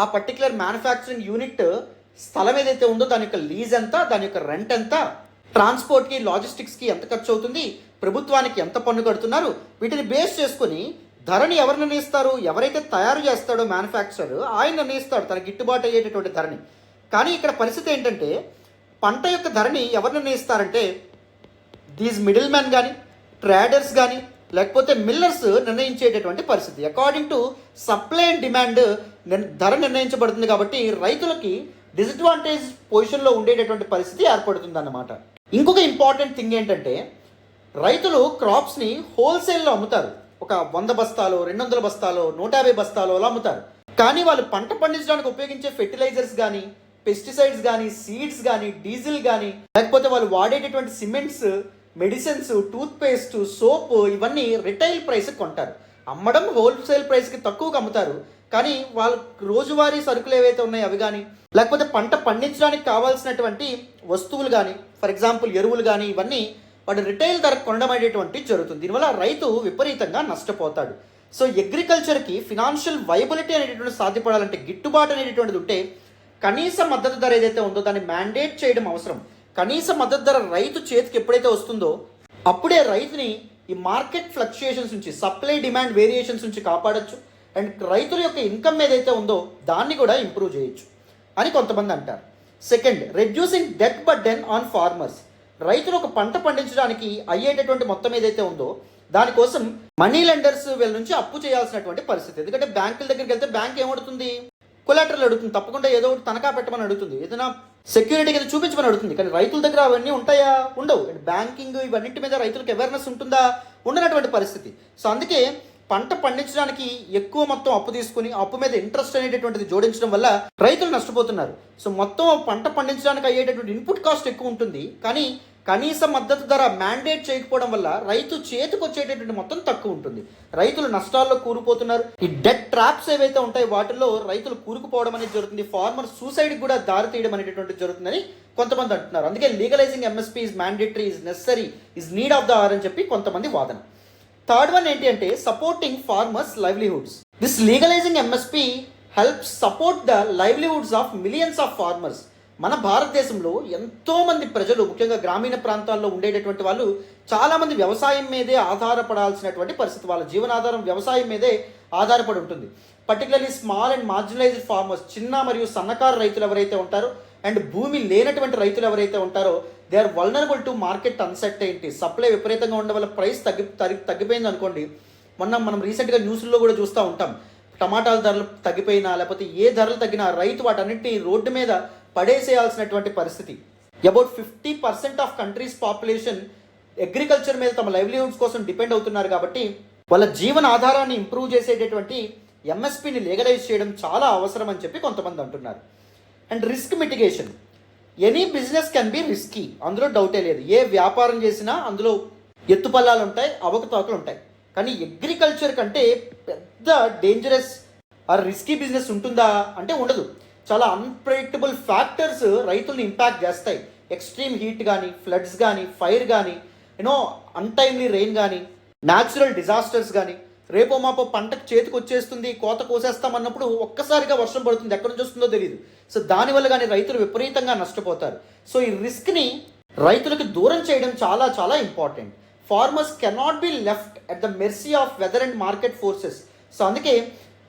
ఆ పర్టికులర్ మ్యానుఫ్యాక్చరింగ్ యూనిట్ స్థలం ఏదైతే ఉందో దాని యొక్క లీజ్ ఎంత, దాని యొక్క రెంట్ ఎంత, ట్రాన్స్పోర్ట్కి, లాజిస్టిక్స్కి ఎంత ఖర్చు అవుతుంది, ప్రభుత్వానికి ఎంత పన్ను కడుతున్నారు, వీటిని బేస్ చేసుకొని ధరని ఎవరు నిర్ణయిస్తారు? ఎవరైతే తయారు చేస్తాడో మ్యానుఫ్యాక్చరర్ ఆయన నిర్ణయిస్తాడు తన గిట్టుబాటు అయ్యేటటువంటి ధరని. కానీ ఇక్కడ పరిస్థితి ఏంటంటే పంట యొక్క ధరని ఎవరు నిర్ణయిస్తారంటే దీస్ మిడిల్ మ్యాన్ కానీ, ట్రేడర్స్ కానీ, లేకపోతే మిల్లర్స్ నిర్ణయించేటటువంటి పరిస్థితి. According to supply and demand ధర నిర్ణయించబడుతుంది. కాబట్టి రైతులకి డిసడ్వాంటేజ్ పొజిషన్లో ఉండేటటువంటి పరిస్థితి ఏర్పడుతుంది అన్నమాట. ఇంకొక ఇంపార్టెంట్ థింగ్ ఏంటంటే రైతులు క్రాప్స్ని హోల్సేల్లో అమ్ముతారు. ఒక 100 బస్తాలు, 200 బస్తాలు, 150 బస్తాలు అలా అమ్ముతారు. కానీ వాళ్ళు పంట పండించడానికి ఉపయోగించే ఫెర్టిలైజర్స్ కానీ, పెస్టిసైడ్స్ కానీ, సీడ్స్ కానీ, డీజిల్ కానీ, లేకపోతే వాళ్ళు వాడేటటువంటి సిమెంట్స్, మెడిసిన్స్, టూత్పేస్ట్, సోప్ ఇవన్నీ రిటైల్ ప్రైస్కి కొంటారు. అమ్మడం హోల్సేల్ ప్రైస్కి తక్కువగా అమ్ముతారు. కానీ వాళ్ళు రోజువారీ సరుకులు ఏవైతే ఉన్నాయో అవి కానీ, లేకపోతే పంట పండించడానికి కావాల్సినటువంటి వస్తువులు కానీ, ఫర్ ఎగ్జాంపుల్ ఎరువులు కానీ, ఇవన్నీ వాడు రిటైల్ ధర కొనడం అనేటువంటి జరుగుతుంది. దీనివల్ల రైతు విపరీతంగా నష్టపోతాడు. సో అగ్రికల్చర్కి ఫినాన్షియల్ వైబిలిటీ అనేటటువంటి సాధ్యపడాలంటే, గిట్టుబాటు అనేటటువంటిది ఉంటే కనీస మద్దతు ధర ఏదైతే ఉందో దాన్ని మ్యాండేట్ చేయడం అవసరం. కనీస మద్దతు ధర రైతు చేతికి ఎప్పుడైతే వస్తుందో అప్పుడే రైతుని ఈ మార్కెట్ ఫ్లక్చుయేషన్స్ నుంచి, సప్లై డిమాండ్ వేరియేషన్స్ నుంచి కాపాడొచ్చు. అండ్ రైతుల యొక్క ఇన్కమ్ ఏదైతే ఉందో దాన్ని కూడా ఇంప్రూవ్ చేయొచ్చు అని కొంతమంది అంటారు. Second, reducing debt burden on farmers. రైతులు ఒక పంట పండించడానికి అయ్యేటటువంటి మొత్తం ఏదైతే ఉందో దానికోసం మనీ లెండర్స్ వీళ్ళ నుంచి అప్పు చేయాల్సినటువంటి పరిస్థితి. ఎందుకంటే బ్యాంకుల దగ్గరికి వెళ్తే బ్యాంక్ ఏమడుతుంది, కొలాటరల్ అడుగుతుంది, తప్పకుండా ఏదో ఒకటి తనఖా పెట్టమని అడుగుతుంది, ఏదైనా సెక్యూరిటీ కింద చూపించమని అడుగుతుంది. కానీ రైతుల దగ్గర అవన్నీ ఉంటాయా? ఉండవు. అండ్ బ్యాంకింగ్ ఇవన్నింటి మీద రైతులకు అవేర్నెస్ ఉంటుందా? ఉండనటువంటి పరిస్థితి. సో అందుకే పంట పండించడానికి ఎక్కువ మొత్తం అప్పు తీసుకుని అప్పు మీద ఇంట్రెస్ట్ అనేటటువంటిది జోడించడం వల్ల రైతులు నష్టపోతున్నారు. సో మొత్తం పంట పండించడానికి అయ్యేటటువంటి ఇన్పుట్ కాస్ట్ ఎక్కువ ఉంటుంది, కానీ కనీస మద్దతు ధర మ్యాండేట్ చేయకపోవడం వల్ల రైతు చేతికి వచ్చేటటువంటి మొత్తం తక్కువ ఉంటుంది. రైతులు నష్టాల్లో కూరుకుపోతున్నారు. ఈ డెట్ ట్రాప్స్ ఏవైతే ఉంటాయో వాటిల్లో రైతులు కూరుకుపోవడం అనేది జరుగుతుంది. ఫార్మర్ సూసైడ్కి కూడా దారి తీయడం అనేటటువంటి జరుగుతుందని కొంతమంది అంటున్నారు. అందుకే legalising MSP is mandatory, is necessary, is need of the hour అని చెప్పి కొంతమంది వాదన. థర్డ్ వన్ ఏంటి అంటే supporting farmers livelihoods. This legalising MSP helps support the livelihoods of millions of farmers. మన భారతదేశంలో ఎంతోమంది ప్రజలు, ముఖ్యంగా గ్రామీణ ప్రాంతాల్లో ఉండేటటువంటి వాళ్ళు చాలామంది వ్యవసాయం మీదే ఆధారపడాల్సినటువంటి పరిస్థితి. వాళ్ళ జీవనాధారం వ్యవసాయం మీదే ఆధారపడి ఉంటుంది. Particularly small and marginalised farmers, చిన్న మరియు సన్నకారు రైతులు ఎవరైతే ఉంటారో అండ్ భూమి లేనటువంటి రైతులు ఎవరైతే ఉంటారో they are vulnerable to market uncertainty. Supply విపరీతంగా ఉండడం వల్ల ప్రైస్ తగ్గిపోయింది అనుకోండి. మనం రీసెంట్గా న్యూస్లో కూడా చూస్తూ ఉంటాం. టమాటాల ధరలు తగ్గిపోయినా లేకపోతే ఏ ధరలు తగ్గినా రైతు వాటన్నిటిని రోడ్డు మీద పడేసేయాల్సినటువంటి పరిస్థితి. About 50% of countries population agriculture మీద తమ లైవ్లీహుడ్స్ కోసం డిపెండ్ అవుతున్నారు. కాబట్టి వాళ్ళ జీవన ఆధారాన్ని ఇంప్రూవ్ చేసేటటువంటి ఎంఎస్పీని లీగలైజ్ చేయడం చాలా అవసరం అని చెప్పి కొంతమంది అంటున్నారు. And risk mitigation. Any business can be risky, అందులో డౌటే లేదు. ఏ వ్యాపారం చేసినా అందులో ఎత్తుపల్లాలు ఉంటాయి, అవకతవకలు ఉంటాయి. కానీ అగ్రికల్చర్ కంటే పెద్ద డేంజరస్ ఆర్ రిస్కీ బిజినెస్ ఉంటుందా అంటే ఉండదు. చాలా అన్ప్రెడిక్టబుల్ ఫ్యాక్టర్స్ రైతుల్ని ఇంపాక్ట్ చేస్తాయి. ఎక్స్ట్రీమ్ హీట్ కానీ, ఫ్లడ్స్ కానీ, ఫైర్ కానీ, అన్టైమ్లీ రెయిన్ కానీ, న్యాచురల్ డిజాస్టర్స్ కానీ, రేపో మాపో పంటకు చేతికి వచ్చేస్తుంది, కోత కోసేస్తామన్నప్పుడు ఒక్కసారిగా వర్షం పడుతుంది, ఎక్కడి నుంచి వస్తుందో తెలియదు. సో దానివల్ల కానీ రైతులు విపరీతంగా నష్టపోతారు. సో ఈ రిస్క్ని రైతులకు దూరం చేయడం చాలా చాలా important. Farmers cannot be left at the mercy of weather and market forces. So అందుకే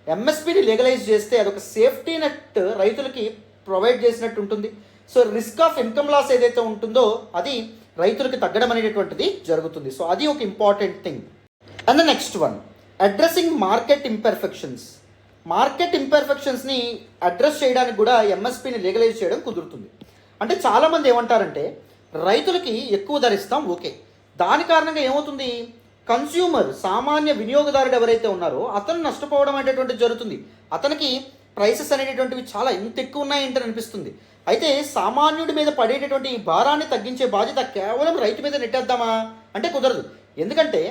ఎంఎస్పీని లీగలైజ్ చేస్తే అదొక సేఫ్టీ నెట్ రైతులకి ప్రొవైడ్ చేసినట్టు ఉంటుంది. So risk of income loss ఏదైతే ఉంటుందో అది రైతులకి తగ్గడం అనేటటువంటిది జరుగుతుంది. సో అది ఒక important thing. And the next one, addressing market imperfections. Market ఇంపర్ఫెక్షన్స్ని అడ్రస్ చేయడానికి కూడా ఎంఎస్పీని లీగలైజ్ చేయడం కుదురుతుంది. అంటే చాలామంది ఏమంటారంటే రైతులకి ఎక్కువ ధర ఇస్తాం, ఓకే, దాని కారణంగా ఏమవుతుంది, కన్స్యూమర్, సామాన్య వినియోగదారుడు ఎవరైతే ఉన్నారో అతను నష్టపోవడం అనేటటువంటిది జరుగుతుంది. అతనికి ప్రైసెస్ అనేటటువంటివి చాలా ఎంత ఎక్కువ ఉన్నాయంటే అనిపిస్తుంది. అయితే సామాన్యుడి మీద పడేటటువంటి ఈ భారాన్ని తగ్గించే బాధ్యత కేవలం రైతు మీద నెట్టేద్దామా అంటే కుదరదు. ఎందుకంటే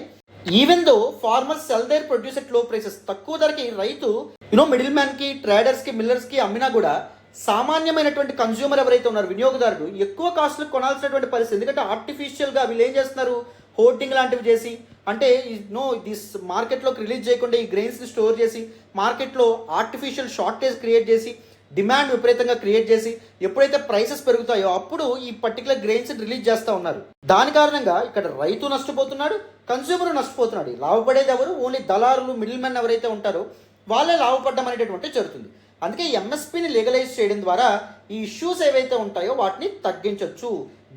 even though farmers sell their produce at low prices, తక్కువ ధరకి రైతు మిడిల్ మ్యాన్కి, ట్రేడర్స్కి, మిల్లర్స్కి అమ్మినా కూడా సామాన్యమైనటువంటి కన్స్యూమర్ ఎవరైతే ఉన్నారు, వినియోగదారుడు, ఎక్కువ కాస్ట్లకు కొనాల్సినటువంటి పరిస్థితి. ఎందుకంటే ఆర్టిఫిషియల్గా వీళ్ళు ఏం చేస్తున్నారు, హోర్డింగ్ లాంటివి చేసి, అంటే దిస్ మార్కెట్లోకి రిలీజ్ చేయకుండా ఈ గ్రెయిన్స్ని స్టోర్ చేసి మార్కెట్లో ఆర్టిఫిషియల్ షార్టేజ్ క్రియేట్ చేసి డిమాండ్ విపరీతంగా క్రియేట్ చేసి ఎప్పుడైతే ప్రైసెస్ పెరుగుతాయో అప్పుడు ఈ పర్టికులర్ గ్రెయిన్స్ రిలీజ్ చేస్తూ ఉన్నారు. దాని కారణంగా ఇక్కడ రైతు నష్టపోతున్నాడు, కన్స్యూమర్ నష్టపోతున్నాడు. లాభపడేది ఎవరు? ఓన్లీ దళారులు, మిడిల్ మెన్ ఎవరైతే ఉంటారో వాళ్ళే లాభపడడం అనేటటువంటి జరుగుతుంది. అందుకే ఎంఎస్పీని లీగలైజ్ చేయడం ద్వారా ఈ ఇష్యూస్ ఏవైతే ఉంటాయో వాటిని తగ్గించవచ్చు.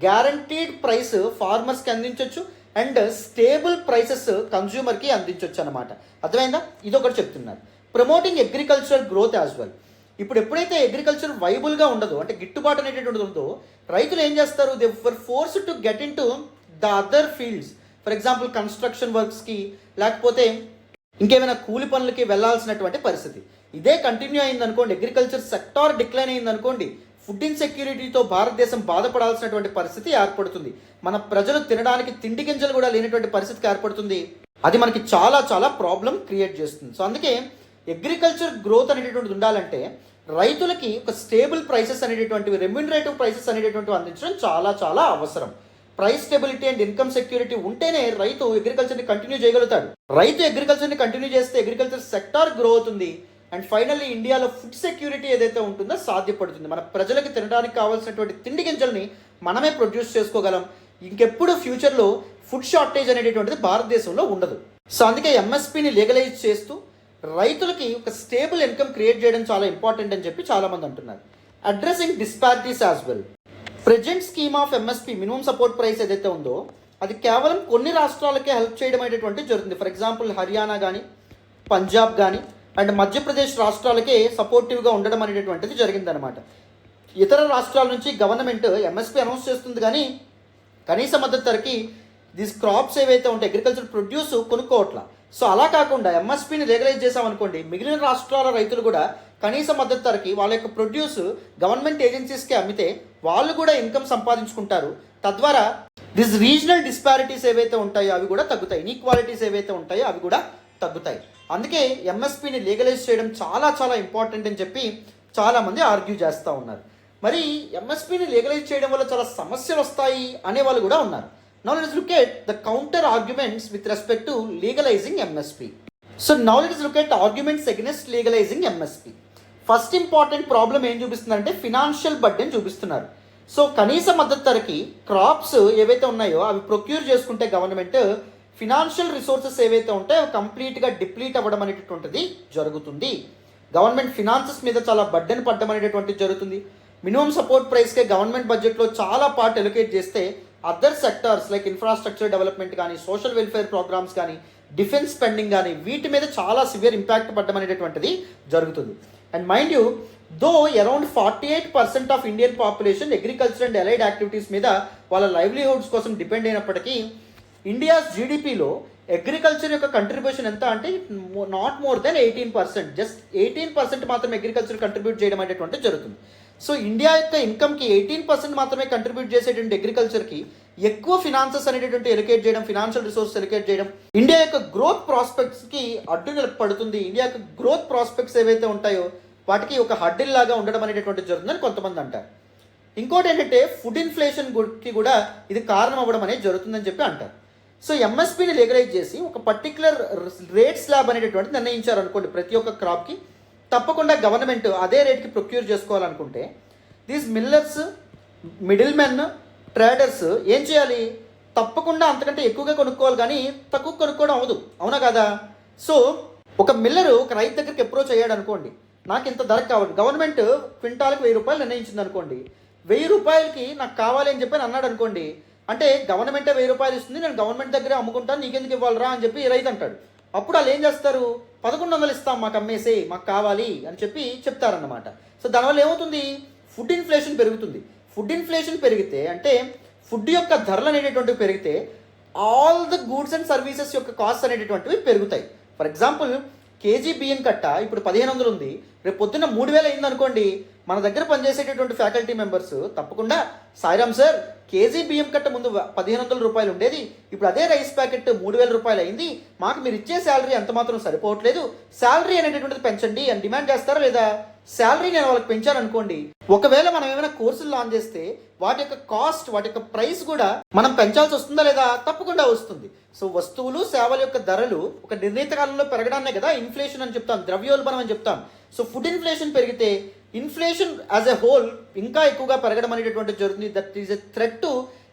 గ్యారంటీడ్ ప్రైస్ ఫార్మర్స్కి అందించవచ్చు అండ్ స్టేబుల్ ప్రైసెస్ కన్స్యూమర్కి అందించవచ్చు అనమాట. అర్థమైందా? ఇదొకటి చెప్తున్నారు. Promoting agriculture growth as well. ఇప్పుడు ఎప్పుడైతే అగ్రికల్చర్ వైబుల్గా ఉండదో, అంటే గిట్టుబాటు అనేటటువంటిది ఉందో, రైతులు ఏం చేస్తారు, they were forced to get into the other fields. For example construction వర్క్స్కి, లేకపోతే ఇంకేమైనా కూలి పనులకి వెళ్ళాల్సినటువంటి పరిస్థితి. ఇదే కంటిన్యూ అయిందనుకోండి, అగ్రికల్చర్ సెక్టార్ డిక్లైన్ అయిందనుకోండి, ఫుడ్ ఇన్సెక్యూరిటీతో భారతదేశం బాధపడాల్సినటువంటి పరిస్థితి ఏర్పడుతుంది. మన ప్రజలు తినడానికి తిండి గింజలు కూడా లేనటువంటి పరిస్థితికి ఏర్పడుతుంది. అది మనకి చాలా చాలా ప్రాబ్లం క్రియేట్ చేస్తుంది. సో అందుకే అగ్రికల్చర్ గ్రోత్ అనేటటువంటిది ఉండాలంటే రైతులకి ఒక స్టేబుల్ ప్రైసెస్ అనేటటువంటివి, రెమ్యూనరేటివ్ ప్రైసెస్ అనేటటువంటివి అందించడం చాలా చాలా అవసరం. Price stability and income security ఉంటేనే రైతు అగ్రికల్చర్ని కంటిన్యూ చేయగలుగుతాడు. రైతు అగ్రికల్చర్ని కంటిన్యూ చేస్తే అగ్రికల్చర్ సెక్టార్ గ్రో అవుతుంది. అండ్ ఫైనల్లీ ఇండియాలో ఫుడ్ సెక్యూరిటీ ఏదైతే ఉంటుందో సాధ్యపడుతుంది. మన ప్రజలకు తినడానికి కావాల్సినటువంటి తిండి గింజల్ని మనమే ప్రొడ్యూస్ చేసుకోగలం. ఇంకెప్పుడు ఫ్యూచర్లో ఫుడ్ షార్టేజ్ అనేటటువంటిది భారతదేశంలో ఉండదు. సో అందుకే ఎంఎస్పీని లీగలైజ్ చేస్తూ రైతులకి ఒక స్టేబుల్ ఇన్కమ్ క్రియేట్ చేయడం చాలా ఇంపార్టెంట్ అని చెప్పి చాలామంది అంటున్నారు. Addressing disparities as well. Present scheme of MSP, minimum support price ఏదైతే ఉందో అది కేవలం కొన్ని రాష్ట్రాలకే హెల్ప్ చేయడం అనేటువంటి జరుగుతుంది. ఫర్ ఎగ్జాంపుల్ హర్యానా కానీ, పంజాబ్ కానీ అండ్ మధ్యప్రదేశ్ రాష్ట్రాలకే సపోర్టివ్గా ఉండడం అనేటటువంటిది జరిగిందనమాట. ఇతర రాష్ట్రాల నుంచి గవర్నమెంట్ ఎంఎస్పీ అనౌన్స్ చేస్తుంది కానీ కనీస మద్దతు ధరకి దీస్ క్రాప్స్ ఏవైతే ఉంటాయి అగ్రికల్చర్ ప్రొడ్యూస్ కొనుక్కోవట్లా. సో అలా కాకుండా ఎంఎస్పీని లీగలైజ్ చేసామనుకోండి, మిగిలిన రాష్ట్రాల రైతులు కూడా కనీస మద్దతు ధరకి వాళ్ళ యొక్క ప్రొడ్యూస్ గవర్నమెంట్ ఏజెన్సీస్కి అమ్మితే వాళ్ళు కూడా ఇన్కమ్ సంపాదించుకుంటారు. తద్వారా దిస్ రీజనల్ డిస్పారిటీస్ ఏవైతే ఉంటాయో అవి కూడా తగ్గుతాయి, ఇన్ఈక్వాలిటీస్ ఏవైతే ఉంటాయో అవి కూడా తగ్గుతాయి. అందుకే ఎంఎస్పిని లీగలైజ్ చేయడం చాలా చాలా ఇంపార్టెంట్ అని చెప్పి చాలామంది ఆర్గ్యూ చేస్తూ ఉన్నారు. మరి ఎంఎస్పిని లీగలైజ్ చేయడం వల్ల చాలా సమస్యలు వస్తాయి అనే వాళ్ళు కూడా ఉన్నారు. Now let's look at the counter arguments with respect to legalising MSP. So now let's look at arguments against legalising MSP. First important problem ఏం చూపిస్తుందంటే ఫినాన్షియల్ బర్డెన్ చూపిస్తున్నారు. సో కనీస మద్దతు ధరకి క్రాప్స్ ఏవైతే ఉన్నాయో అవి ప్రొక్యూర్ చేసుకుంటే గవర్నమెంట్ ఫినాన్షియల్ రిసోర్సెస్ ఏవైతే ఉంటాయో కంప్లీట్గా డిప్లీట్ అవ్వడం అనేటటువంటిది జరుగుతుంది. గవర్నమెంట్ ఫినాన్సెస్ మీద చాలా బర్డెన్ పడ్డం అనేటటువంటిది జరుగుతుంది. మినిమం సపోర్ట్ ప్రైస్కే గవర్నమెంట్ బడ్జెట్లో చాలా పార్ట్ ఎలొకేట్ చేస్తే other sectors like infrastructure development కానీ, సోషల్ వెల్ఫేర్ ప్రోగ్రామ్స్ కానీ, డిఫెన్స్ స్పెండింగ్ కానీ వీటి మీద చాలా సివియర్ ఇంపాక్ట్ పడ్డం అనేటటువంటిది జరుగుతుంది. And mind you, though around 48% of Indian population agriculture and allied activities మీద వాళ్ళ లైవ్లీహుడ్స్ కోసం డిపెండ్ అయినప్పటికీ ఇండియాస్ జీడిపిలో అగ్రికల్చర్ యొక్క కంట్రిబ్యూషన్ ఎంత అంటే నాట్ మోర్ దెన్ 18%, జస్ట్ 18% మాత్రమే అగ్రికల్చర్ కంట్రిబ్యూట్ చేయడం అనేటువంటిది జరుగుతుంది. సో ఇండియా యొక్క ఇన్కమ్కి 18% మాత్రమే కంట్రిబ్యూట్ చేసేటువంటి అగ్రికల్చర్కి ఎక్కువ ఫినాన్సెస్ అనేటటువంటి ఎలికేట్ చేయడం, ఫినాన్షియల్ రిసోర్స్ ఎలికేట్ చేయడం ఇండియా యొక్క గ్రోత్ ప్రాస్పెక్ట్స్కి అడ్డు నిలబడుతుంది. ఇండియా యొక్క గ్రోత్ ప్రాస్పెక్ట్స్ ఏవైతే ఉంటాయో వాటికి ఒక హడ్డిల్ లాగా ఉండడం అనేటటువంటి జరుగుతుందని కొంతమంది అంటారు. ఇంకోటి ఏంటంటే ఫుడ్ ఇన్ఫ్లేషన్కి కూడా ఇది కారణం అవ్వడం అనేది జరుగుతుందని చెప్పి అంటారు. సో ఎంఎస్పిని లీగలైజ్ చేసి ఒక పర్టికులర్ రేట్ స్లాబ్ అనేటటువంటి నిర్ణయించారు అనుకోండి, ప్రతి ఒక్క క్రాప్కి తప్పకుండా గవర్నమెంట్ అదే రేట్కి ప్రొక్యూర్ చేసుకోవాలనుకుంటే these millers, middle men, traders ఏం చేయాలి, తప్పకుండా అంతకంటే ఎక్కువగా కొనుక్కోవాలి కానీ తక్కువ కొనుక్కోవడం అవ్వదు, అవునా కదా? సో ఒక మిల్లరు ఒక రైతు దగ్గరికి అప్రోచ్ అయ్యాడు అనుకోండి, నాకు ఇంత ధర కావాలి, గవర్నమెంట్ క్వింటాల్కి 1000 రూపాయలు నిర్ణయించింది అనుకోండి, 1000 రూపాయలకి నాకు కావాలి అని చెప్పి అన్నాడు అనుకోండి, అంటే గవర్నమెంటే 1000 రూపాయలు ఇస్తుంది, నేను గవర్నమెంట్ దగ్గరే అమ్ముకుంటాను, నీకెందుకు ఇవ్వాలరా అని చెప్పి రైతు అంటాడు. అప్పుడు వాళ్ళు ఏం చేస్తారు, 1100 ఇస్తాం మాకు అమ్మేసే, మాకు కావాలి అని చెప్పి చెప్తారన్నమాట. సో దానివల్ల ఏమవుతుంది, ఫుడ్ ఇన్ఫ్లేషన్ పెరుగుతుంది. ఫుడ్ ఇన్ఫ్లేషన్ పెరిగితే అంటే ఫుడ్ యొక్క ధరలు అనేటటువంటివి పెరిగితే all the goods and services యొక్క కాస్ట్ అనేటటువంటివి పెరుగుతాయి. ఫర్ ఎగ్జాంపుల్ కేజీ బియ్యం కట్ట ఇప్పుడు 1500 ఉంది, రేపు పొద్దున్న 3000 అయింది అనుకోండి, మన దగ్గర పనిచేసేటటువంటి ఫ్యాకల్టీ మెంబర్స్ తప్పకుండా సాయిరామ్ సార్ కేజీ బియ్యం కట్ట ముందు 1500 రూపాయలు ఉండేది, ఇప్పుడు అదే రైస్ ప్యాకెట్ 3000 రూపాయలు అయింది, మాకు మీరు ఇచ్చే శాలరీ ఎంత మాత్రం సరిపోవట్లేదు, శాలరీ అనేటటువంటిది పెంచండి అని డిమాండ్ చేస్తారా లేదా? శాలరీ నేను వాళ్ళకి పెంచాను అనుకోండి, ఒకవేళ మనం ఏమైనా కోర్సులు లాంచ్ చేస్తే వాటి యొక్క కాస్ట్, వాటి యొక్క ప్రైస్ కూడా మనం పెంచాల్సి వస్తుందా లేదా? తప్పకుండా వస్తుంది. సో వస్తువులు, సేవల యొక్క ధరలు ఒక నిర్ణీత కాలంలో పెరగడాన్నే కదా ఇన్ఫ్లేషన్ అని చెప్తాం, ద్రవ్యోల్బణం అని చెప్తాం. సో ఫుడ్ ఇన్ఫ్లేషన్ పెరిగితే ఇన్ఫ్లేషన్ యాజ్ ఎ హోల్ ఇంకా ఎక్కువగా పెరగడం అనేటటువంటి జరుగుతుంది. That is a threat to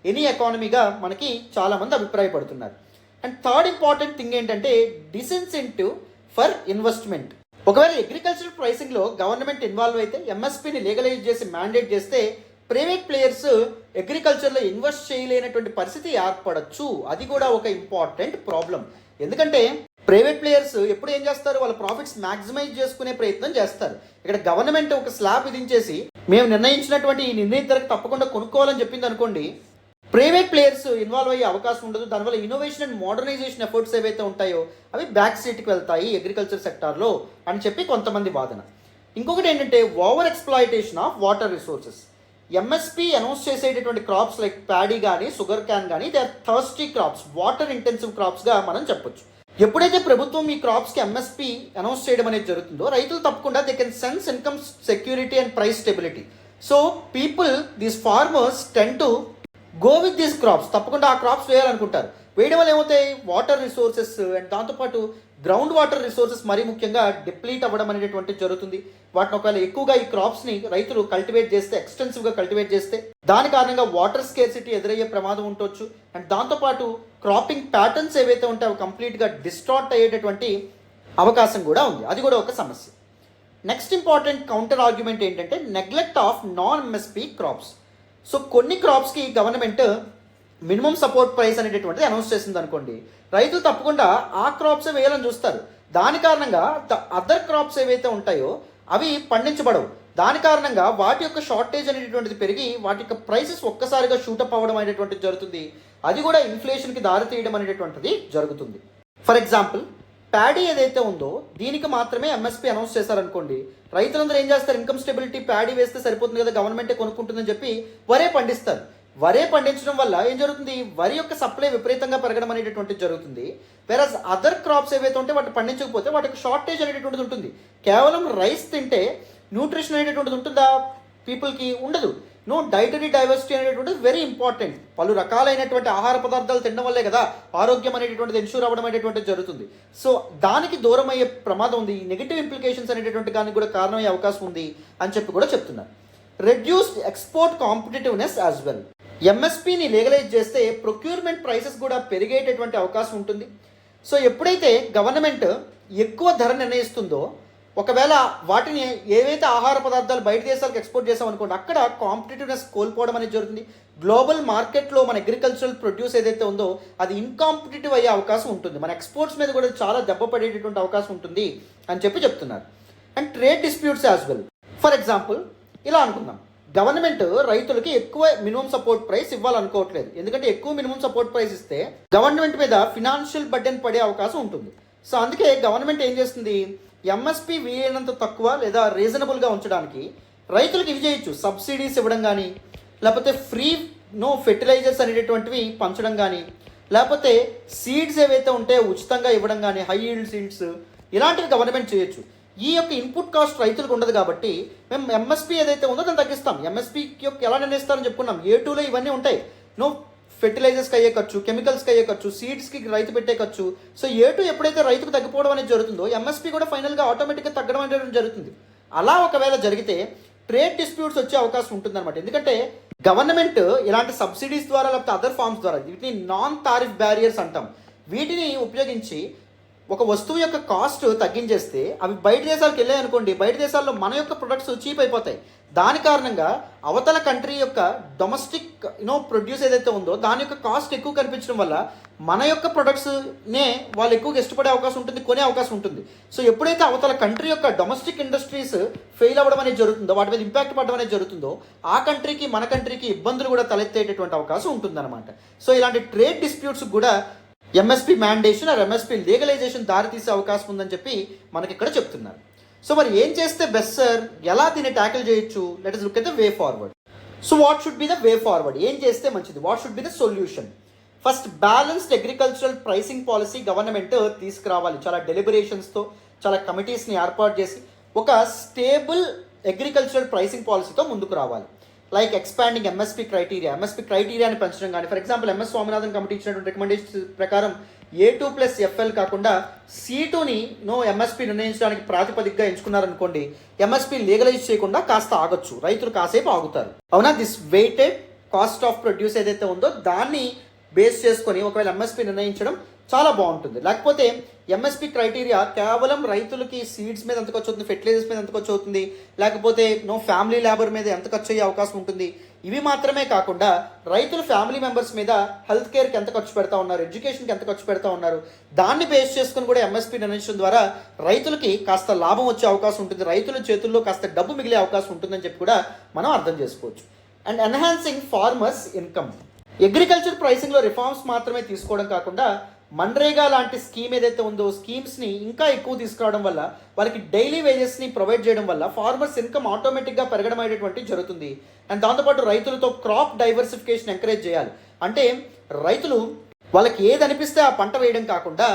any ఎకానమీగా మనకి చాలామంది అభిప్రాయపడుతున్నారు. అండ్ థర్డ్ ఇంపార్టెంట్ థింగ్ ఏంటంటే డిసిన్సెంటివ్ ఫర్ ఇన్వెస్ట్మెంట్. ఒకవేళ అగ్రికల్చర్ ప్రైసింగ్లో గవర్నమెంట్ ఇన్వాల్వ్ అయితే ఎంఎస్పిని లీగలైజ్ చేసి మ్యాండేట్ చేస్తే ప్రైవేట్ ప్లేయర్స్ అగ్రికల్చర్లో ఇన్వెస్ట్ చేయలేనటువంటి పరిస్థితి ఏర్పడచ్చు. అది కూడా ఒక ఇంపార్టెంట్ ప్రాబ్లం. ఎందుకంటే ప్రైవేట్ ప్లేయర్స్ ఎప్పుడు ఏం చేస్తారు, వాళ్ళ ప్రాఫిట్స్ మ్యాక్సిమైజ్ చేసుకునే ప్రయత్నం చేస్తారు. ఇక్కడ గవర్నమెంట్ ఒక స్లాబ్ విధించేసి మేము నిర్ణయించినటువంటి ఈ నిర్ణయిత ధరకు తప్పకుండా కొనుక్కోవాలని చెప్పింది అనుకోండి, ప్రైవేట్ ప్లేయర్స్ ఇన్వాల్వ్ అయ్యే అవకాశం ఉండదు. దానివల్ల ఇన్నోవేషన్ అండ్ మోడర్నైజేషన్ ఎఫర్ట్స్ ఏవైతే ఉంటాయో అవి బ్యాక్ సీట్కి వెళ్తాయి అగ్రికల్చర్ సెక్టార్లో అని చెప్పి కొంతమంది వాదన. ఇంకొకటి ఏంటంటే over exploitation of water resources. MSP announce చేసేటటువంటి క్రాప్స్ లైక్ ప్యాడీ కానీ, షుగర్ క్యాన్ కానీ, they are thirsty crops, water intensive క్రాప్స్గా మనం చెప్పొచ్చు. ఎప్పుడైతే ప్రభుత్వం ఈ క్రాప్స్కి ఎంఎస్పి అనౌన్స్ చేయడం అనేది జరుగుతుందో రైతులు తప్పకుండా they can sense income security and price stability. So people, these farmers ten to go with these crops, తప్పకుండా ఆ క్రాప్స్ వేయాలనుకుంటారు. వేయడం వల్ల ఏమవుతాయి, వాటర్ రిసోర్సెస్ అండ్ దాంతోపాటు గ్రౌండ్ వాటర్ రిసోర్సెస్ మరీ ముఖ్యంగా డిప్లీట్ అవ్వడం అనేటువంటిది జరుగుతుంది. వాటిని ఒకవేళ ఎక్కువగా ఈ క్రాప్స్ని రైతులు కల్టివేట్ చేస్తే, ఎక్స్టెన్సివ్గా కల్టివేట్ చేస్తే దాని కారణంగా వాటర్ స్కేర్సిటీ ఎదురయ్యే ప్రమాదం ఉండొచ్చు. అండ్ దాంతోపాటు క్రాపింగ్ ప్యాటర్న్స్ ఏవైతే ఉంటాయో కంప్లీట్గా డిస్టార్ట్ అయ్యేటటువంటి అవకాశం కూడా ఉంది. అది కూడా ఒక సమస్య. నెక్స్ట్ ఇంపార్టెంట్ కౌంటర్ ఆర్గ్యుమెంట్ ఏంటంటే neglect of non MSP crops. So కొన్ని క్రాప్స్కి గవర్నమెంట్ మినిమం సపోర్ట్ ప్రైస్ అనేటటువంటిది అనౌన్స్ చేసింది అనుకోండి, రైతులు తప్పకుండా ఆ క్రాప్సే వేయాలని చూస్తారు. దాని కారణంగా అదర్ క్రాప్స్ ఏవైతే ఉంటాయో అవి పండించబడవు. దాని కారణంగా వాటి యొక్క షార్టేజ్ అనేటటువంటిది పెరిగి వాటి యొక్క ప్రైసెస్ ఒక్కసారిగా షూటప్ అవ్వడం అనేటువంటిది జరుగుతుంది. అది కూడా ఇన్ఫ్లేషన్కి దారితీయడం అనేటటువంటిది జరుగుతుంది. ఫర్ ఎగ్జాంపుల్ ప్యాడీ ఏదైతే ఉందో దీనికి మాత్రమే ఎంఎస్పి అనౌన్స్ చేశారనుకోండి, రైతులందరూ ఏం చేస్తారు, ఇన్కమ్ స్టెబిలిటీ ప్యాడీ వేస్తే సరిపోతుంది కదా, గవర్నమెంటే కొనుక్కుంటుందని చెప్పి వరే పండిస్తారు. వరే పండించడం వల్ల ఏం జరుగుతుంది, వరి యొక్క సప్లై విపరీతంగా పెరగడం అనేటటువంటిది జరుగుతుంది. వేరస్ అదర్ క్రాప్స్ ఏవైతే ఉంటే వాటిని పండించకపోతే వాటికి షార్టేజ్ అనేటటువంటిది ఉంటుంది. కేవలం రైస్ తింటే న్యూట్రిషన్ అనేటటువంటిది ఉంటుందా, పీపుల్కి ఉండదు. డైటరీ డైవర్సిటీ అనేటువంటిది వెరీ ఇంపార్టెంట్. పలు రకాలైనటువంటి ఆహార పదార్థాలు తినడం వల్లే కదా ఆరోగ్యం అనేటటువంటిది ఎన్ష్యూర్ అవ్వడం అనేటువంటిది జరుగుతుంది. సో దానికి దూరం అయ్యే ప్రమాదం ఉంది. నెగిటివ్ ఇంప్లికేషన్స్ అనేటటువంటి దానికి కూడా కారణమయ్యే అవకాశం ఉంది అని చెప్పి కూడా చెప్తున్నారు. Reduced export competitiveness as well. ఎంఎస్పీని లీగలైజ్ చేస్తే ప్రొక్యూర్మెంట్ ప్రైసెస్ కూడా పెరిగేటటువంటి అవకాశం ఉంటుంది. సో ఎప్పుడైతే గవర్నమెంట్ ఎక్కువ ధర నిర్ణయిస్తుందో, ఒకవేళ వాటిని ఏవైతే ఆహార పదార్థాలు బయట దేశాలకు ఎక్స్పోర్ట్ చేసాం అనుకోండి, అక్కడ కాంపిటేటివ్నెస్ కోల్పోవడం అనేది జరుగుతుంది. గ్లోబల్ మార్కెట్లో మన అగ్రికల్చరల్ ప్రొడ్యూస్ ఏదైతే ఉందో అది ఇన్కాంపిటేటివ్ అయ్యే అవకాశం ఉంటుంది. మన ఎక్స్పోర్ట్స్ మీద కూడా చాలా దెబ్బ పడేటటువంటి అవకాశం ఉంటుంది అని చెప్పి చెప్తున్నారు. And trade disputes as well. For example ఇలా అనుకుందాం, గవర్నమెంట్ రైతులకి ఎక్కువ మినిమం సపోర్ట్ ప్రైస్ ఇవ్వాలనుకోవట్లేదు. ఎందుకంటే ఎక్కువ మినిమం సపోర్ట్ ప్రైస్ ఇస్తే గవర్నమెంట్ మీద ఫినాన్షియల్ బర్డెన్ పడే అవకాశం ఉంటుంది. సో అందుకే గవర్నమెంట్ ఏం చేస్తుంది, ఎంఎస్పి వీలైనంత తక్కువ లేదా రీజనబుల్గా ఉంచడానికి రైతులకు ఇవి చేయొచ్చు. సబ్సిడీస్ ఇవ్వడం కానీ, లేకపోతే ఫ్రీ ఫెర్టిలైజర్స్ అనేటటువంటివి పంచడం కానీ, లేకపోతే సీడ్స్ ఏవైతే ఉంటే ఉచితంగా ఇవ్వడం కానీ, హై ఈల్డ్ సీడ్స్ ఇలాంటివి గవర్నమెంట్ చేయొచ్చు. ఈ యొక్క ఇన్పుట్ కాస్ట్ రైతులకు ఉండదు కాబట్టి మేము ఎంఎస్పీ ఏదైతే ఉందో దాన్ని తగ్గిస్తాం. ఎంఎస్పీకి యొక్క ఎలా నిర్ణయిస్తారని చెప్పుకున్నాం. A2లో ఇవన్నీ ఉంటాయి. ఫెర్టిలైజర్స్కి అయ్యే ఖర్చు, కెమికల్స్కి అయ్యే ఖర్చు, సీడ్స్కి రైతు పెట్టే ఖర్చు. సో A2 ఎప్పుడైతే రైతుకు తగ్గిపోవడం అనేది జరుగుతుందో ఎంఎస్పీ కూడా ఫైనల్గా ఆటోమేటిక్గా తగ్గడం అనేది జరుగుతుంది. అలా ఒకవేళ జరిగితే ట్రేడ్ డిస్ప్యూట్స్ వచ్చే అవకాశం ఉంటుందన్నమాట. ఎందుకంటే గవర్నమెంట్ ఇలాంటి సబ్సిడీస్ ద్వారా లేకపోతే అదర్ ఫార్మ్స్ ద్వారా, వీటిని నాన్ టారిఫ్ బ్యారియర్స్ అంటాం, వీటిని ఉపయోగించి ఒక వస్తువు యొక్క కాస్ట్ తగ్గించేస్తే అవి బయట దేశాలకు వెళ్ళాయి అనుకోండి, బయట దేశాల్లో మన యొక్క ప్రొడక్ట్స్ చీప్ అయిపోతాయి. దాని కారణంగా అవతల కంట్రీ యొక్క డొమెస్టిక్ ప్రొడ్యూస్ ఏదైతే ఉందో దాని యొక్క కాస్ట్ ఎక్కువ కనిపించడం వల్ల మన యొక్క ప్రొడక్ట్స్నే వాళ్ళు ఎక్కువగా ఇష్టపడే అవకాశం ఉంటుంది, కొనే అవకాశం ఉంటుంది. సో ఎప్పుడైతే అవతల కంట్రీ యొక్క డొమెస్టిక్ ఇండస్ట్రీస్ ఫెయిల్ అవ్వడం అనేది జరుగుతుందో, వాటి మీద ఇంపాక్ట్ పడడం అనేది జరుగుతుందో, ఆ కంట్రీకి మన కంట్రీకి ఇబ్బందులు కూడా తలెత్తేటటువంటి అవకాశం ఉంటుందన్నమాట. సో ఇలాంటి ట్రేడ్ డిస్ప్యూట్స్ కూడా ఎంఎస్పీ మ్యాండేషన్ ఆర్ ఎంఎస్పీ లీగలైజేషన్ దారితీసే అవకాశం ఉందని చెప్పి మనకి ఇక్కడ చెప్తున్నారు. సో మరి ఏం చేస్తే బెస్ట్ సార్, ఎలా దీన్ని ట్యాకిల్ చేయొచ్చు? Let us look at the way forward. So what should be the way forward? ఏం చేస్తే మంచిది? What should be the solution? First, balanced agricultural pricing policy government తీసుకురావాలి. చాలా డెలిబరేషన్స్తో, చాలా కమిటీస్ని ఏర్పాటు చేసి ఒక స్టేబుల్ అగ్రికల్చరల్ ప్రైసింగ్ పాలసీతో ముందుకు రావాలి. లైక్ ఎక్స్పాండింగ్ ఎంఎస్పీ క్రైటీరియాని పెంచడం కానీ, for example MS Swaminathan committee ఇచ్చినటువంటి రికమెండేషన్ ప్రకారం A2+FL కాకుండా C2ని ఎంఎస్పీ నిర్ణయించడానికి ప్రాతిపదికగా ఎంచుకున్నారనుకోండి, ఎంఎస్పీ లీగలైజ్ చేయకుండా కాస్త ఆగొచ్చు, రైతులు కాసేపు ఆగుతారు. అవునా? This weighted cost of produce ఏదైతే ఉందో దాన్ని బేస్ చేసుకొని ఒకవేళ ఎంఎస్పీ నిర్ణయించడం చాలా బాగుంటుంది. లేకపోతే ఎంఎస్పీ క్రైటీరియా కేవలం రైతులకి సీడ్స్ మీద ఎంత ఖర్చు అవుతుంది, ఫెర్టిలైజర్స్ మీద ఎంత ఖర్చు అవుతుంది, లేకపోతే ఫ్యామిలీ లేబర్ మీద ఎంత ఖర్చు అయ్యే అవకాశం ఉంటుంది, ఇవి మాత్రమే కాకుండా రైతుల ఫ్యామిలీ మెంబర్స్ మీద హెల్త్ కేర్కి ఎంత ఖర్చు పెడతా ఉన్నారు, ఎడ్యుకేషన్కి ఎంత ఖర్చు పెడతా ఉన్నారు, దాన్ని బేస్ చేసుకుని కూడా ఎంఎస్పీ నిర్ణయించడం ద్వారా రైతులకి కాస్త లాభం వచ్చే అవకాశం ఉంటుంది, రైతుల చేతుల్లో కాస్త డబ్బు మిగిలే అవకాశం ఉంటుందని చెప్పి కూడా మనం అర్థం చేసుకోవచ్చు. And enhancing farmers income. Agriculture ప్రైసింగ్లో రిఫార్మ్స్ మాత్రమే తీసుకోవడం కాకుండా మన్రేగా లాంటి స్కీమ్ ఏదైతే ఉందో స్కీమ్స్ని ఇంకా ఎక్కువ తీసుకురావడం వల్ల, వాళ్ళకి డైలీ వేజెస్ని ప్రొవైడ్ చేయడం వల్ల ఫార్మర్స్ ఇన్కమ్ ఆటోమేటిక్గా పెరగడం అనేటువంటి జరుగుతుంది. అండ్ దాంతోపాటు రైతులతో క్రాప్ డైవర్సిఫికేషన్ ఎంకరేజ్ చేయాలి. అంటే రైతులు వాళ్ళకి ఏది అనిపిస్తే ఆ పంట వేయడం కాకుండా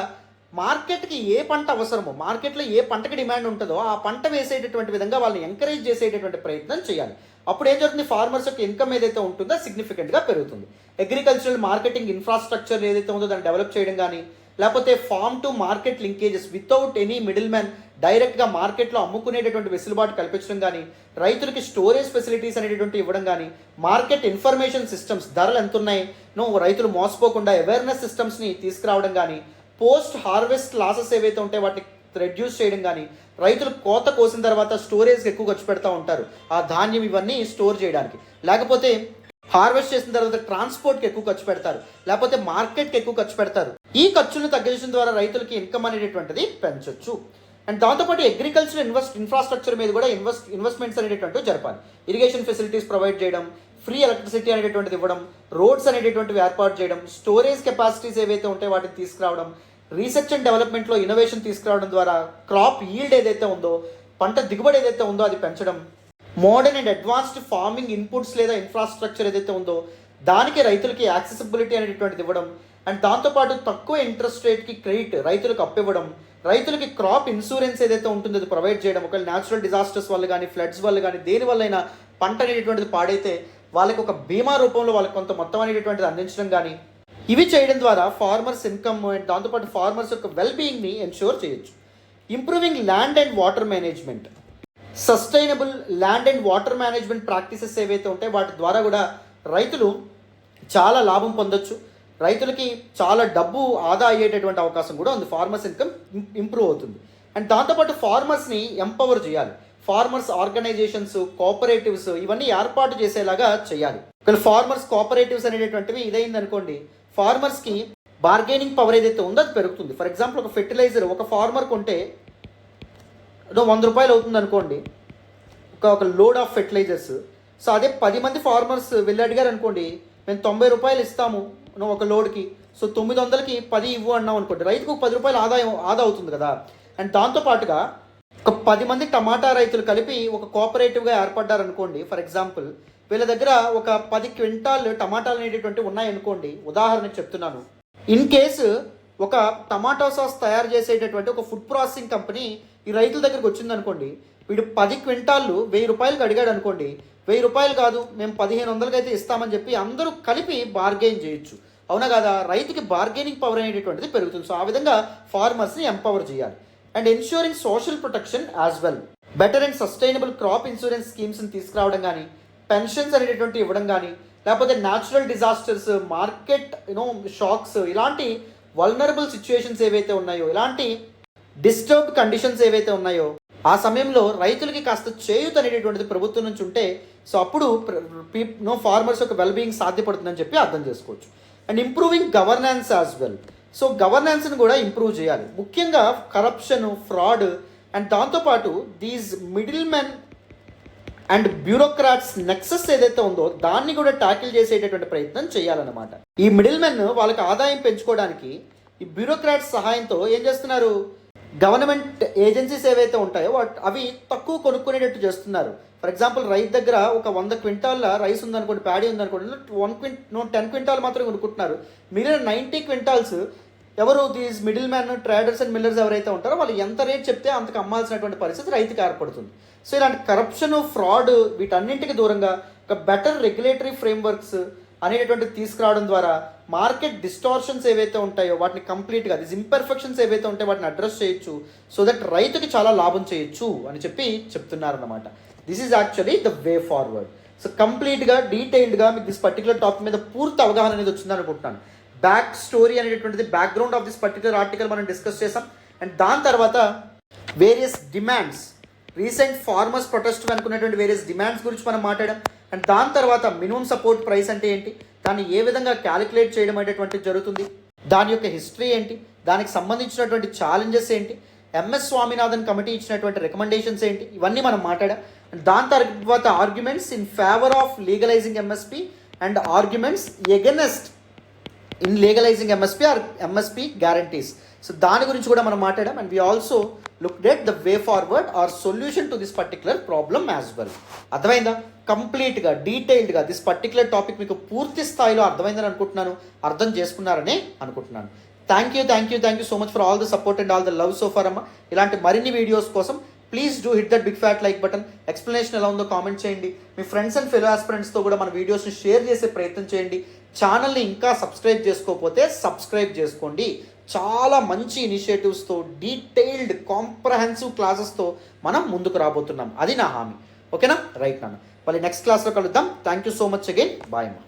మార్కెట్కి ఏ పంట అవసరమో, మార్కెట్లో ఏ పంటకి డిమాండ్ ఉంటుందో ఆ పంట వేసేటటువంటి విధంగా వాళ్ళని ఎంకరేజ్ చేసేటటువంటి ప్రయత్నం చేయాలి. అప్పుడు ఏం జరుగుతుంది, ఫార్మర్స్ యొక్క ఇన్కమ్ ఏదైతే ఉంటుందో సిగ్నిఫికెంట్గా పెరుగుతుంది. అగ్రికల్చరల్ మార్కెటింగ్ ఇన్ఫ్రాస్ట్రక్చర్ ఏదైతే ఉందో దాన్ని డెవలప్ చేయడం కానీ, లేకపోతే farm to market linkages without any middle man డైరెక్ట్గా మార్కెట్లో అమ్ముకునేటటువంటి వెసులుబాటు కల్పించడం కానీ, రైతులకి స్టోరేజ్ ఫెసిలిటీస్ అనేటటువంటి ఇవ్వడం కానీ, మార్కెట్ ఇన్ఫర్మేషన్ సిస్టమ్స్, ధరలు ఎంత ఉన్నాయి రైతులు మోసపోకుండా అవేర్నెస్ సిస్టమ్స్ని తీసుకురావడం కానీ, పోస్ట్ హార్వెస్ట్ లాసెస్ ఏవైతే ఉంటాయో వాటిని రెడ్యూస్ చేయడం కానీ, రైతులు కోత కోసిన తర్వాత స్టోరేజ్కి ఎక్కువ ఖర్చు పెడతా ఉంటారు ఆ ధాన్యం ఇవన్నీ స్టోర్ చేయడానికి, లేకపోతే హార్వెస్ట్ చేసిన తర్వాత ట్రాన్స్పోర్ట్కి ఎక్కువ ఖర్చు పెడతారు, లేకపోతే మార్కెట్కి ఎక్కువ ఖర్చు పెడతారు. ఈ ఖర్చులను తగ్గించడం ద్వారా రైతులకి ఇన్కమ్ అనేటటువంటిది పెంచొచ్చు. అండ్ దాంతోపాటు అగ్రికల్చర్ ఇన్ఫ్రాస్ట్రక్చర్ మీద కూడా ఇన్వెస్ట్మెంట్స్ అనేటటువంటివి జరపాలి. ఇరిగేషన్ ఫెసిలిటీస్ ప్రొవైడ్ చేయడం, ఫ్రీ ఎలక్ట్రిసిటీ అనేటటువంటిది ఇవ్వడం, రోడ్స్ అనేటటువంటివి ఏర్పాటు చేయడం, స్టోరేజ్ కెపాసిటీస్ ఏవైతే ఉంటాయో వాటిని తీసుకురావడం, రీసెర్చ్ అండ్ డెవలప్మెంట్లో ఇన్నోవేషన్ తీసుకురావడం ద్వారా క్రాప్ ఈల్డ్ ఏదైతే ఉందో, పంట దిగుబడి ఏదైతే ఉందో అది పెంచడం, modern and advanced farming inputs లేదా ఇన్ఫ్రాస్ట్రక్చర్ ఏదైతే ఉందో దానికి రైతులకి యాక్సెసిబిలిటీ అనేటువంటిది ఇవ్వడం, అండ్ దాంతోపాటు తక్కువ ఇంట్రెస్ట్ రేట్కి క్రెడిట్ రైతులకు అప్పివ్వడం, రైతులకి క్రాప్ ఇన్సూరెన్స్ ఏదైతే ఉంటుందో అది ప్రొవైడ్ చేయడం. ఒకవేళ న్యాచురల్ డిజాస్టర్స్ వల్ల కానీ, ఫ్లడ్స్ వల్ల కానీ, దేని వల్లైనా పంట అనేటువంటిది పాడైతే వాళ్ళకి ఒక బీమా రూపంలో వాళ్ళకి కొంత మొత్తం అనేటువంటిది అందించడం కానీ, ఇవి చేయడం ద్వారా ఫార్మర్స్ ఇన్కమ్ అండ్ దాంతోపాటు ఫార్మర్స్ యొక్క వెల్ బీయింగ్ని ఎన్ష్యూర్ చేయొచ్చు. Improving land and water management, sustainable land and water management practices ఏవైతే ఉంటాయో వాటి ద్వారా కూడా రైతులు చాలా లాభం పొందొచ్చు. రైతులకి చాలా డబ్బు ఆదా అయ్యేటటువంటి అవకాశం కూడా ఉంది. ఫార్మర్స్ ఇన్కమ్ ఇంప్రూవ్ అవుతుంది. అండ్ దాంతోపాటు ఫార్మర్స్ని ఎంపవర్ చేయాలి. ఫార్మర్స్ ఆర్గనైజేషన్స్, కోఆపరేటివ్స్ ఇవన్నీ ఏర్పాటు చేసేలాగా చేయాలి. ఒకవేళ ఫార్మర్స్ కోఆపరేటివ్స్ అనేటటువంటివి ఇదైంది అనుకోండి, ఫార్మర్స్కి బార్గెనింగ్ పవర్ ఏదైతే ఉందో అది పెరుగుతుంది. ఫర్ ఎగ్జాంపుల్ ఒక ఫెర్టిలైజర్ ఒక ఫార్మర్ కొంటే 100 రూపాయలు అవుతుంది అనుకోండి ఒక లోడ్ ఆఫ్ ఫెర్టిలైజర్స్. సో అదే 10 మంది ఫార్మర్స్ వెళ్ళి అడిగారు అనుకోండి, మేము 90 రూపాయలు ఇస్తాము ఒక లోడ్కి, సో 900కి 10 ఇవ్వు అన్నాం అనుకోండి, రైతుకు 10 రూపాయలు ఆదా అవుతుంది కదా. అండ్ దాంతోపాటుగా ఒక 10 మంది టమాటా రైతులు కలిపి ఒక కోఆపరేటివ్గా ఏర్పడ్డారు అనుకోండి. ఫర్ ఎగ్జాంపుల్ వీళ్ళ దగ్గర ఒక 10 క్వింటాల్ టమాటాలు అనేటటువంటి ఉన్నాయనుకోండి, ఉదాహరణకు చెప్తున్నాను. ఇన్ కేసు ఒక టమాటో సాస్ తయారు చేసేటటువంటి ఒక ఫుడ్ ప్రాసెసింగ్ కంపెనీ ఈ రైతుల దగ్గరికి వచ్చింది అనుకోండి, వీడు 10 క్వింటాళ్ళు 1000 రూపాయలకు అడిగాడు అనుకోండి, 1000 రూపాయలు కాదు మేము 1500కి అయితే ఇస్తామని చెప్పి అందరూ కలిపి బార్గెయిన్ చేయొచ్చు. అవునా కదా, రైతుకి బార్గెనింగ్ పవర్ అనేటటువంటిది పెరుగుతుంది. సో ఆ విధంగా ఫార్మర్స్ని ఎంపవర్ చేయాలి. And ensuring social protection as well, better and sustainable crop insurance స్కీమ్స్ని తీసుకురావడం కానీ, పెన్షన్స్ అనేటటువంటి ఇవ్వడం కానీ, లేకపోతే న్యాచురల్ డిజాస్టర్స్, మార్కెట్ షాక్స్, ఇలాంటి వల్నరబుల్ సిచ్యువేషన్స్ ఏవైతే ఉన్నాయో, ఇలాంటి డిస్టర్బ్డ్ కండిషన్స్ ఏవైతే ఉన్నాయో ఆ సమయంలో రైతులకి కాస్త చేయూత అనేటటువంటిది ప్రభుత్వం నుంచి ఉంటే, సో అప్పుడు ఫార్మర్స్ యొక్క వెల్బీయింగ్ సాధ్యపడుతుందని చెప్పి అర్థం చేసుకోవచ్చు. And improving governance as well, so గవర్నెన్స్ని కూడా ఇంప్రూవ్ చేయాలి. ముఖ్యంగా కరప్షన్, ఫ్రాడ్ అండ్ దాంతోపాటు these middlemen and bureaucrats nexus ఏదైతే ఉందో దాన్ని కూడా ట్యాకిల్ చేసేటటువంటి ప్రయత్నం చేయాలన్నమాట. ఈ మిడిల్ మెన్ వాళ్ళకి ఆదాయం పెంచుకోవడానికి ఈ బ్యూరోక్రాట్స్ సహాయంతో ఏం చేస్తున్నారు, గవర్నమెంట్ ఏజెన్సీస్ ఏవైతే ఉంటాయో అవి తక్కువ కొనుక్కునేటట్టు చేస్తున్నారు. ఫర్ ఎగ్జాంపుల్ రైతు దగ్గర ఒక 100 క్వింటాల రైస్ ఉందనుకోండి, ప్యాడీ ఉందనుకోండి, 10 క్వింటాల్ మాత్రమే కొనుక్కుంటున్నారు. మిగిలిన 90 క్వింటాల్స్ ఎవరు, these middle man, traders and millers ఎవరైతే ఉంటారో వాళ్ళు ఎంత రేట్ చెప్తే అంతకు అమ్మాల్సినటువంటి పరిస్థితి రైతుకి ఏర్పడుతుంది. సో ఇలాంటి కరప్షన్, ఫ్రాడ్ వీటన్నింటికి దూరంగా ఒక బెటర్ రెగ్యులేటరీ ఫ్రేమ్వర్క్స్ అనేటటువంటిది తీసుకురావడం ద్వారా మార్కెట్ డిస్టార్షన్స్ ఏవైతే ఉంటాయో వాటిని కంప్లీట్గా, దిస్ ఇంపర్ఫెక్షన్స్ ఏవైతే ఉంటాయో వాటిని అడ్రస్ చేయొచ్చు. సో దట్ రైతుకి చాలా లాభం చేయొచ్చు అని చెప్పి చెప్తున్నారన్నమాట. This is actually the way forward. So కంప్లీట్గా డీటెయిల్డ్గా మీకు దిస్ పర్టికులర్ టాపిక్ మీద పూర్తి అవగాహన అనేది వచ్చిందని అనుకుంటున్నాను. బ్యాక్ స్టోరీ అనేటటువంటిది, background of this particular article మనం డిస్కస్ చేసాం. అండ్ దాని తర్వాత various demands, recent farmers protest అనుకున్నటువంటి వేరియస్ డిమాండ్స్ గురించి మనం మాట్లాడాం. అండ్ దాని తర్వాత మినిమం సపోర్ట్ ప్రైస్ అంటే ఏంటి, దాన్ని ఏ విధంగా క్యాలిక్యులేట్ చేయడం అనేటువంటిది జరుగుతుంది, దాని యొక్క హిస్టరీ ఏంటి, దానికి సంబంధించినటువంటి ఛాలెంజెస్ ఏంటి, ఎంఎస్ స్వామినాథన్ కమిటీ ఇచ్చినటువంటి రికమెండేషన్స్ ఏంటి, ఇవన్నీ మనం మాట్లాడాం. అండ్ దాని తర్వాత arguments in favour of legalising MSP and arguments against in legalising MSP or MSP guarantees. So దాని గురించి కూడా మనం మాట్లాడాం. And we also looked at the way forward or solution to this particular problem as well. అర్థమైందా, కంప్లీట్గా డీటెయిల్డ్గా this particular topic మీకు పూర్తి స్థాయిలో అర్థమైందని అనుకుంటున్నాను, అర్థం చేసుకున్నారని అనుకుంటున్నాను. Thank you so much for all the support and all the love so for అమ్మ. ఇలాంటి మరిన్ని వీడియోస్ కోసం please do hit that big fat like button. Explanation ఎలా ఉందో కామెంట్ చేయండి. మీ ఫ్రెండ్స్ అండ్ ఫెలో ఆస్పిరెంట్స్తో కూడా మన వీడియోస్ని షేర్ చేసే ప్రయత్నం చేయండి. ఛానల్ని ఇంకా సబ్స్క్రైబ్ చేసుకోకపోతే సబ్స్క్రైబ్ చేసుకోండి. చాలా మంచి ఇనిషియేటివ్స్తో, డీటెయిల్డ్ కాంప్రహెన్సివ్ క్లాసెస్తో మనం ముందుకు రాబోతున్నాం, అది నా హామీ. ఓకేనా, రైట్ నాన్న, మళ్ళీ నెక్స్ట్ క్లాస్లో కలుద్దాం. Thank you so much again, bye అమ్మా.